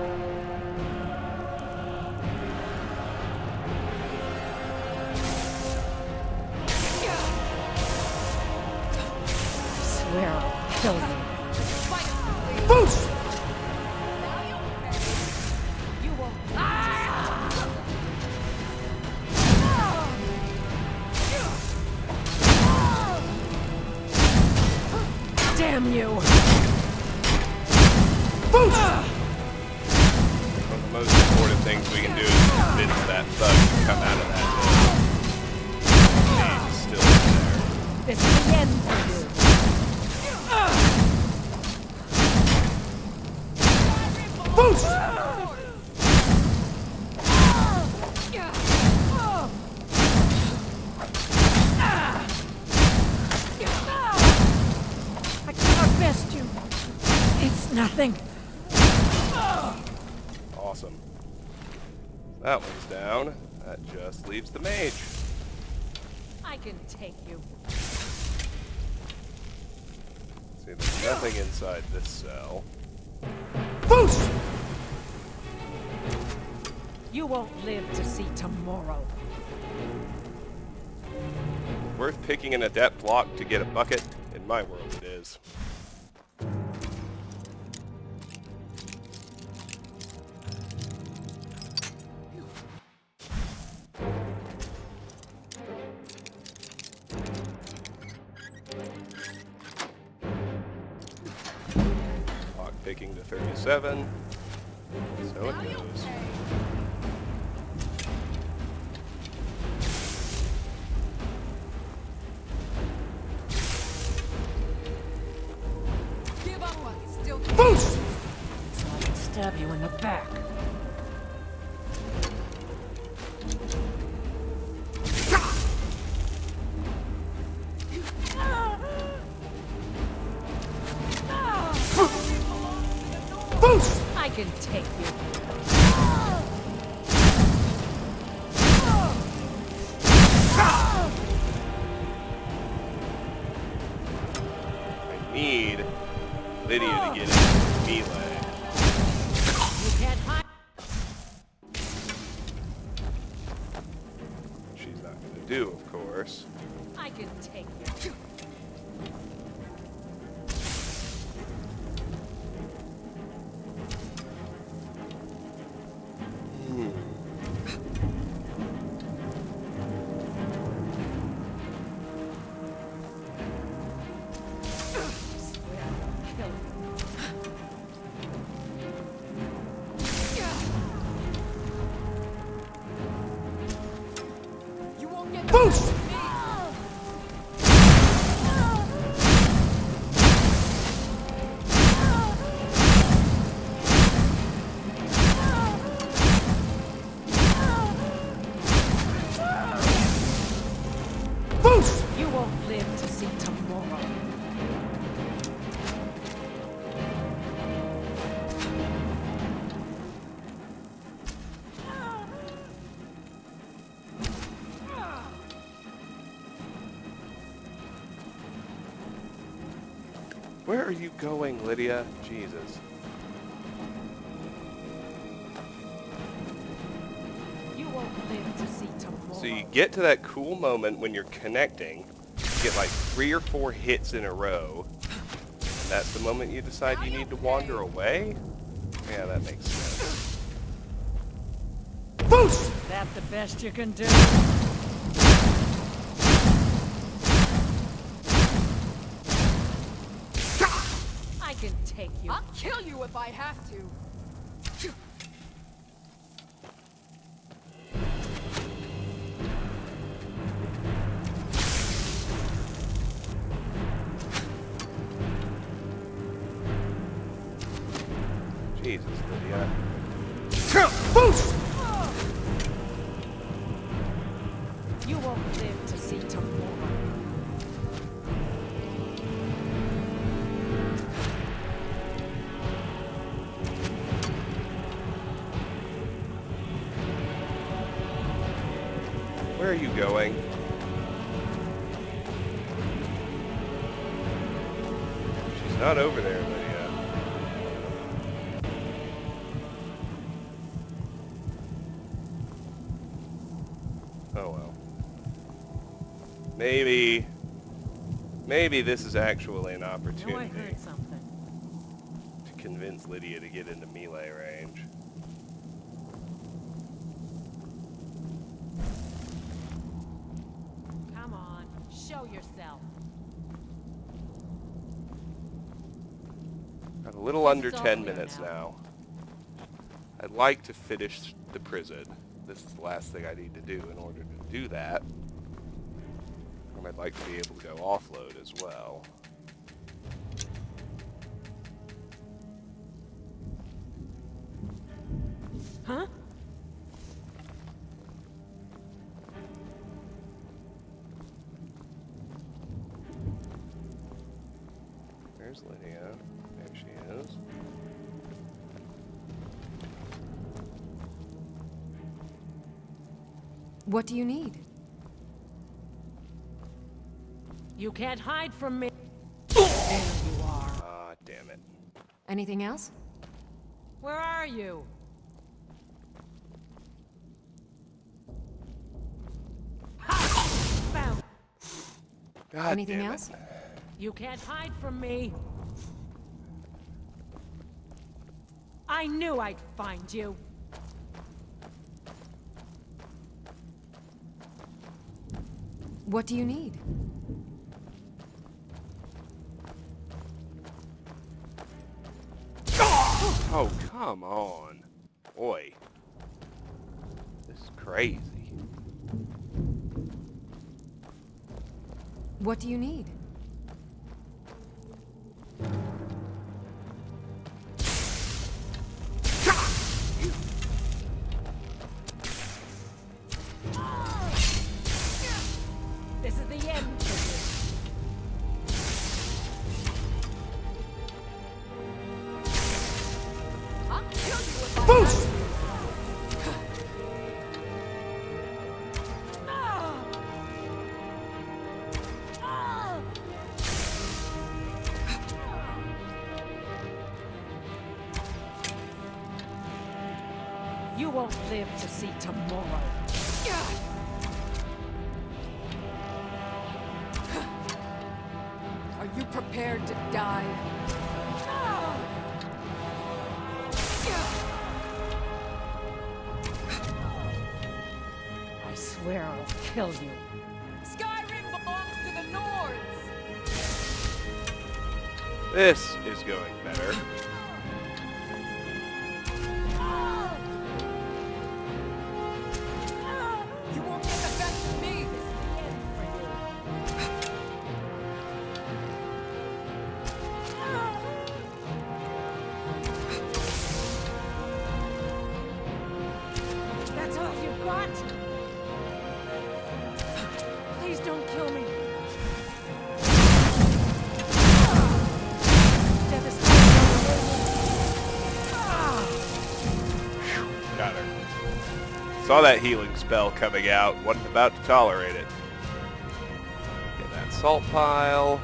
I swear I'll kill you. Fight, please. Boost! Now you'll pay. You won't. Damn you! Boost! One of the most important things we can do is convince that thug to come out of that pit. He's still in there. This is the end for you. Boost! I cannot best you. It's nothing. Awesome. That one's down. That just leaves the mage. I can take you. See, there's nothing inside this cell. Boost! You won't live to see tomorrow. Worth picking an adept lock to get a bucket? In my world, it is. Lock picking to 37. So it goes. Give up while you still can. Boost! So I can stab you in the back. Boost! I can take you. I need Lydia to get into melee. You can't hide. She's not going to do, of course. I can take you. I swear I'll kill you. You won't get Boost! me. Boost! You won't live to see tomorrow. Where are you going, Lydia? Jesus. You won't live to see tomorrow. So you get to that cool moment when you're connecting, you get like 3 or 4 hits in a row, and that's the moment you decide you need to wander away? Yeah, that makes sense. Is that the best you can do? I can take you. I'll kill you if I have to. Jesus, Lydia. You won't live to see tomorrow. Where are you going? She's not over there, Lydia. Oh well. Maybe this is actually an I know I opportunity heard something. to convince Lydia to get into melee range. Come on, show yourself. Got a little Guess under it's all 10 clear minutes now. now. I'd like to finish the prison. This is the last thing I need to do in order to do that. And I'd like to be able to go offload as well. Huh? There's Lydia. There she is. What do you need? You can't hide from me. There you are. Ah, damn it. Anything else? Where are you? Ha! Found. God Anything damn it. else? You can't hide from me. I knew I'd find you. What do you need? Oh, come on. Boy. This is crazy. What do you need? This is the end for I'll kill you if I have to. you. You won't live to see tomorrow. Are you prepared to die? I swear I'll kill you. Skyrim belongs to the Nords! This is going better. You won't get the best of me! That's all you've got? Please don't kill me. Got her. Saw that healing spell coming out. Wasn't about to tolerate it. Get that salt pile.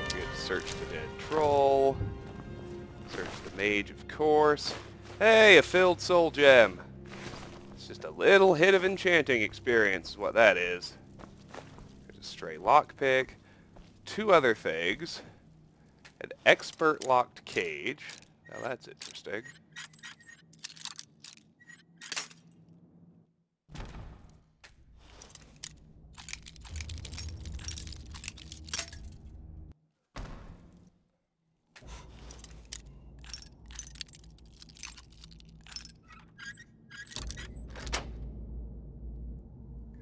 Get Search the dead troll. Search the mage, of course. Hey, a filled soul gem. It's just a little hit of enchanting experience is what that is. There's a stray lockpick. 2 other things. An expert locked cage. Now that's interesting.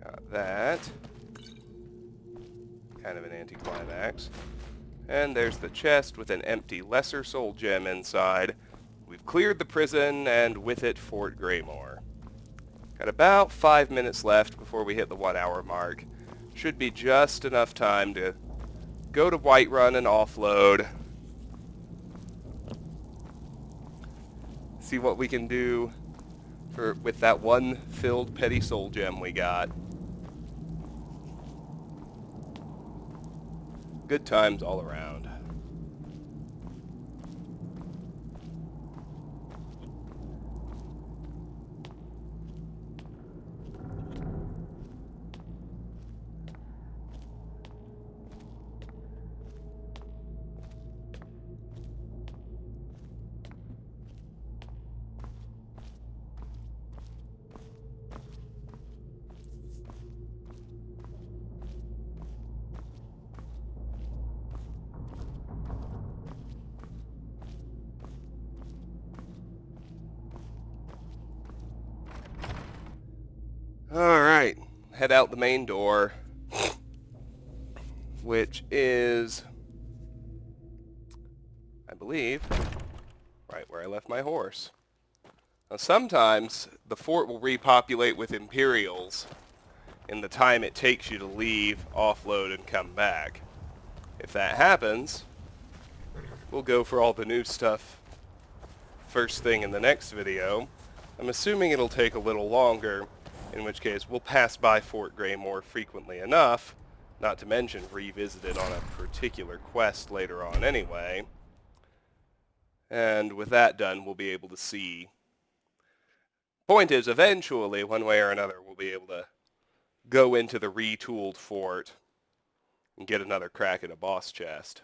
Got that. Kind of an anticlimax. And there's the chest with an empty lesser soul gem inside. We've cleared the prison and with it Fort Greymoor. Got about 5 minutes left before we hit the 1 hour mark. Should be just enough time to go to Whiterun and offload. See what we can do with that 1 filled petty soul gem we got. Good times all around. Alright, head out the main door, which is, I believe, right where I left my horse. Now sometimes the fort will repopulate with Imperials in the time it takes you to leave, offload, and come back. If that happens, we'll go for all the new stuff first thing in the next video. I'm assuming it'll take a little longer, in which case we'll pass by Fort Greymoor frequently enough, not to mention revisit it on a particular quest later on anyway. And with that done, we'll be able to see. Point is, eventually, one way or another, we'll be able to go into the retooled fort and get another crack at a boss chest.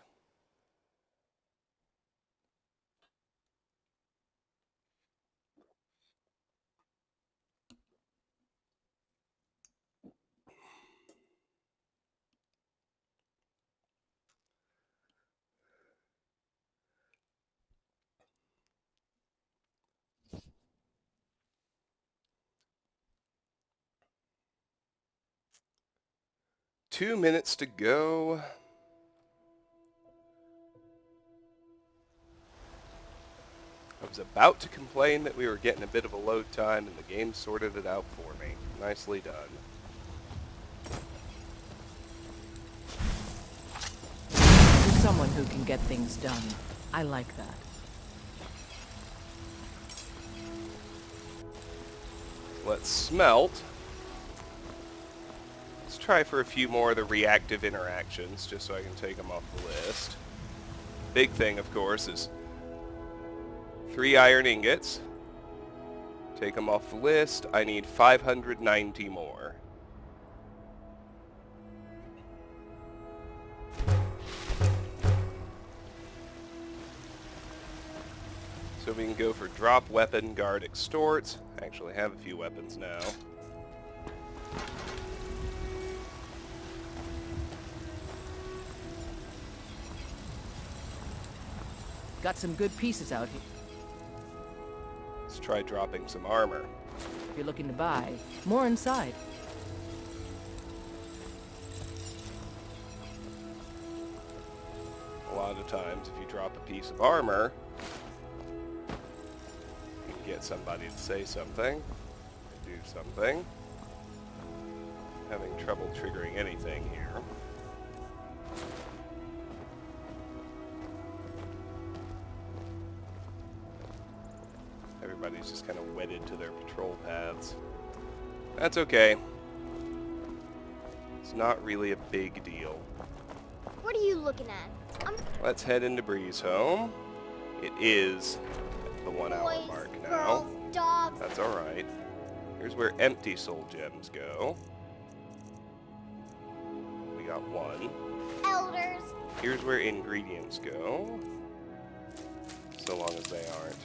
Two minutes to go. I was about to complain that we were getting a bit of a load time, and the game sorted it out for me. Nicely done. You're someone who can get things done. I like that. Let's smelt. Let's try for a few more of the reactive interactions, just so I can take them off the list. Big thing, of course, is 3 iron ingots. Take them off the list. I need 590 more. So we can go for drop weapon, guard, extort. I actually have a few weapons now. Got some good pieces out here. Let's try dropping some armor. If you're looking to buy, more inside. A lot of times, if you drop a piece of armor, you can get somebody to say something, do something. Having trouble triggering anything here. Everybody's just kind of wedded to their patrol paths. That's okay. It's not really a big deal. What are you looking at? Let's head into Breeze Home. It is the 1 hour Boys, mark now. girls, dogs. That's alright. Here's where empty soul gems go. We got one. Elders. Here's where ingredients go. So long as they aren't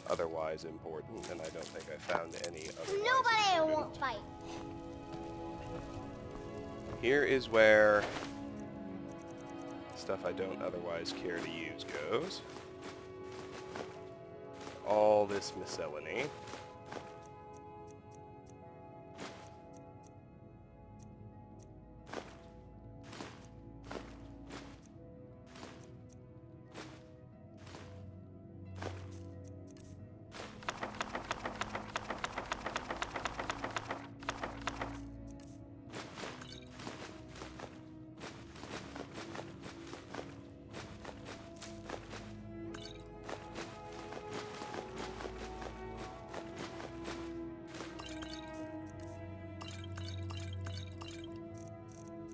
otherwise important, and I don't think I found any otherwise Nobody important. won't fight. Here is where stuff I don't otherwise care to use goes. All this miscellany.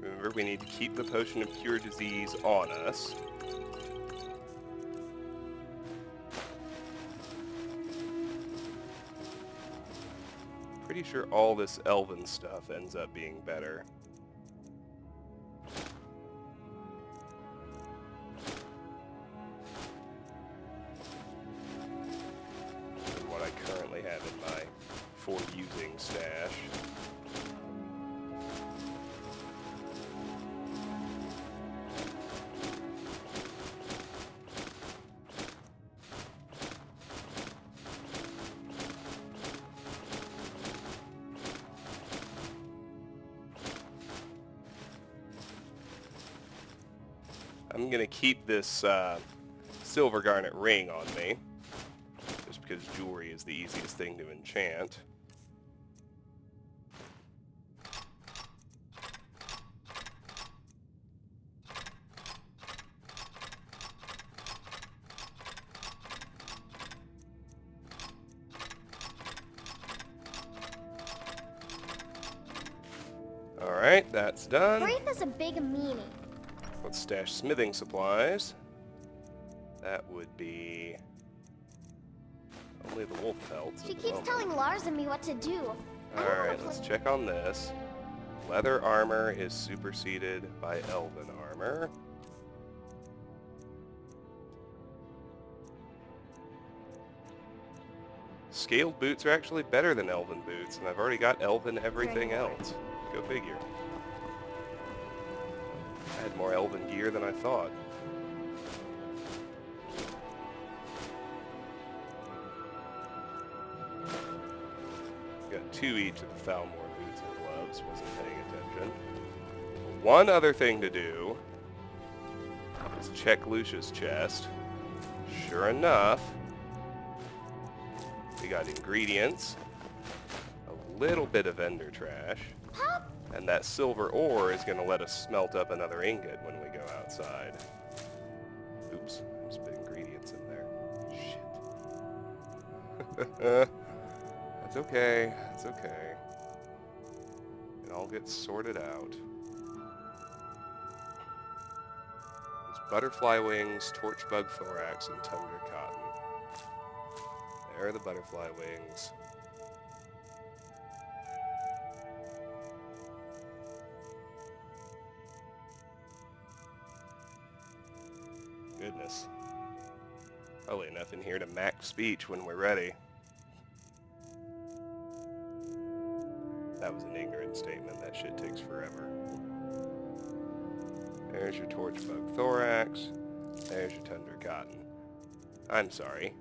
Remember, we need to keep the potion of cure disease on us. Pretty sure all this elven stuff ends up being better. Than what I currently have in my for using stash. I'm going to keep this silver garnet ring on me, just because jewelry is the easiest thing to enchant. Alright, that's done. Brief is a big meaning. Let's stash smithing supplies. That would be only the wolf pelts. She at the keeps moment. telling Lars and me what to do. I don't wanna Alright, let's play- check on this. Leather armor is superseded by elven armor. Scaled boots are actually better than elven boots, and I've already got elven everything else. Go figure. I had more elven gear than I thought. Got 2 each of the Thalmor boots and gloves, wasn't paying attention. One other thing to do is check Lucia's chest. Sure enough, we got ingredients, a little bit of ender trash, and that silver ore is going to let us smelt up another ingot when we go outside. Oops, there's some ingredients in there. Shit. That's okay, that's okay. It all gets sorted out. There's butterfly wings, torchbug thorax, and tundra cotton. There are the butterfly wings. Goodness. Probably enough in here to max speech when we're ready. That was an ignorant statement. That shit takes forever. There's your torchbug thorax. There's your tundra cotton. I'm sorry.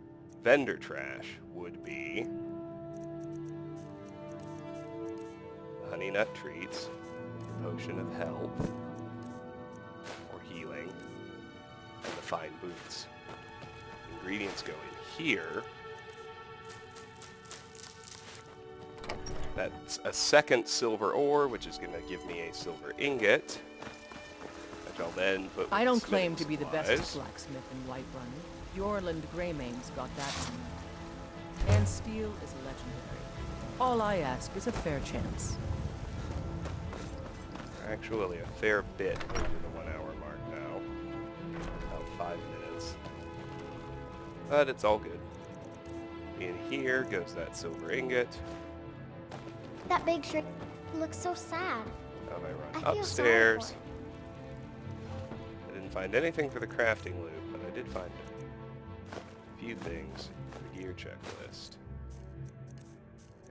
Vendor trash would be the honey nut treats, the potion of health, or healing, and the fine boots. Ingredients go in here. That's a second silver ore, which is going to give me a silver ingot, which I'll then put with I don't the claim to smithing be the supplies. bestest blacksmith in Whiterun. Yorland Greymane's got that. And steel is legendary. All I ask is a fair chance. Actually, a fair bit over the 1 hour mark now. 5 minutes. But it's all good. In here goes that silver ingot. That big shrink looks so sad. Now if I run I feel sorry upstairs. for it. I didn't find anything for the crafting loot, but I did find a few things for the gear checklist.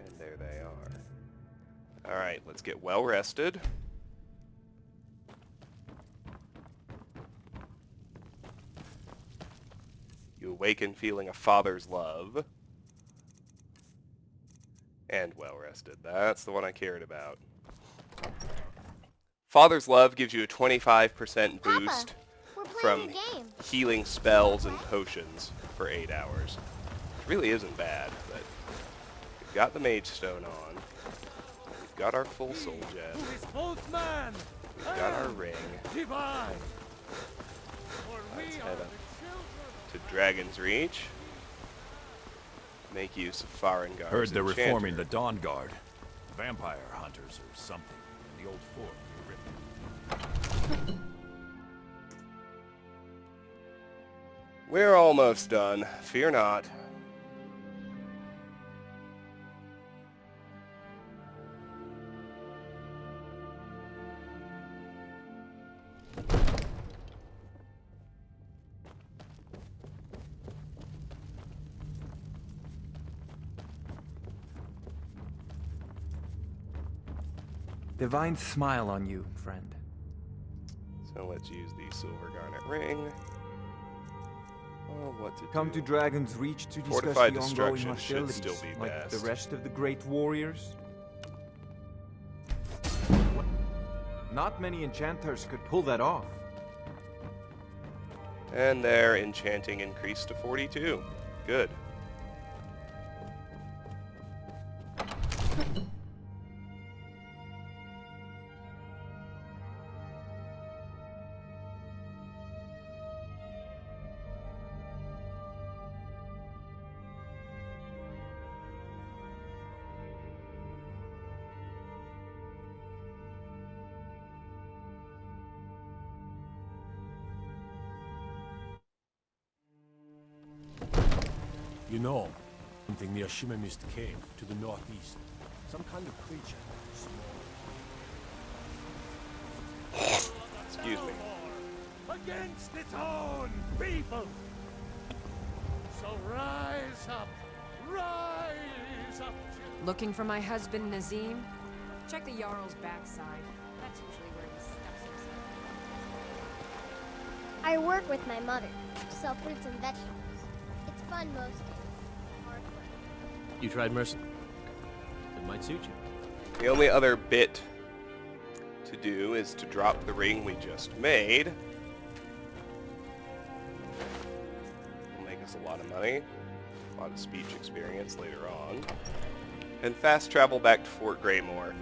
And there they are. Alright, let's get well rested. You awaken feeling a father's love. And well rested. That's the one I cared about. Father's love gives you a 25% Papa, boost we're playing from a game. healing spells and potions for 8 hours. Which really isn't bad, but we've got the mage stone on. We've got our full soul gem. Who is both man We've got our ring. divine. For we Let's are head the up children. to Dragon's Reach. Make use of Farengar's Heard they're enchanter. reforming the Dawn Guard. Vampire hunters or something in the old fort we ripped. We're almost done. Fear not. Divine smile on you, friend. So let's use the silver garnet ring. Oh, what to Come do? to Dragon's Reach to discuss Fortified the ongoing destruction should hostilities, still be like best. the rest of the great warriors. Not many enchanters could pull that off. And their enchanting increased to 42. Good. You know, something near Shimmermist Cave to the northeast. Some kind of creature. Excuse me. Against its own people. So rise up. Rise up, children. Looking for my husband, Nazim? Check the Jarl's backside. That's usually where he stuffs himself. I work with my mother to sell fruits and vegetables. It's fun most days. Hard work. You tried mercy? It might suit you. The only other bit to do is to drop the ring we just made. Will make us a lot of money, a lot of speech experience later on, and fast travel back to Fort Greymoor.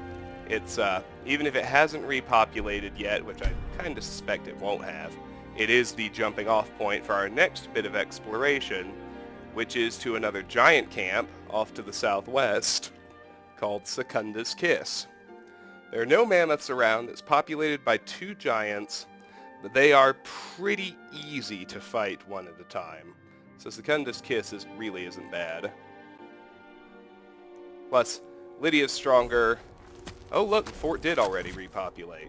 It's, even if it hasn't repopulated yet, which I kind of suspect it won't have, it is the jumping off point for our next bit of exploration, which is to another giant camp off to the southwest called Secunda's Kiss. There are no mammoths around. It's populated by 2 giants, but they are pretty easy to fight one at a time. So Secunda's Kiss really isn't bad. Plus, Lydia's stronger. Oh look, the fort did already repopulate.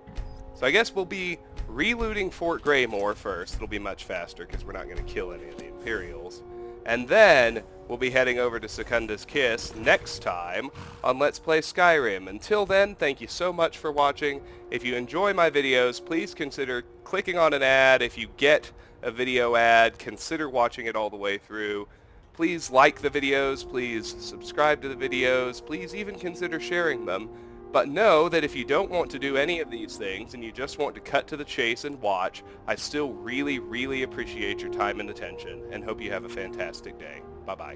So I guess we'll be relooting Fort Greymoor first. It'll be much faster because we're not going to kill any of the Imperials. And then we'll be heading over to Secunda's Kiss next time on Let's Play Skyrim. Until then, thank you so much for watching. If you enjoy my videos, please consider clicking on an ad. If you get a video ad, consider watching it all the way through. Please like the videos. Please subscribe to the videos. Please even consider sharing them. But know that if you don't want to do any of these things and you just want to cut to the chase and watch, I still really, really appreciate your time and attention and hope you have a fantastic day. Bye-bye.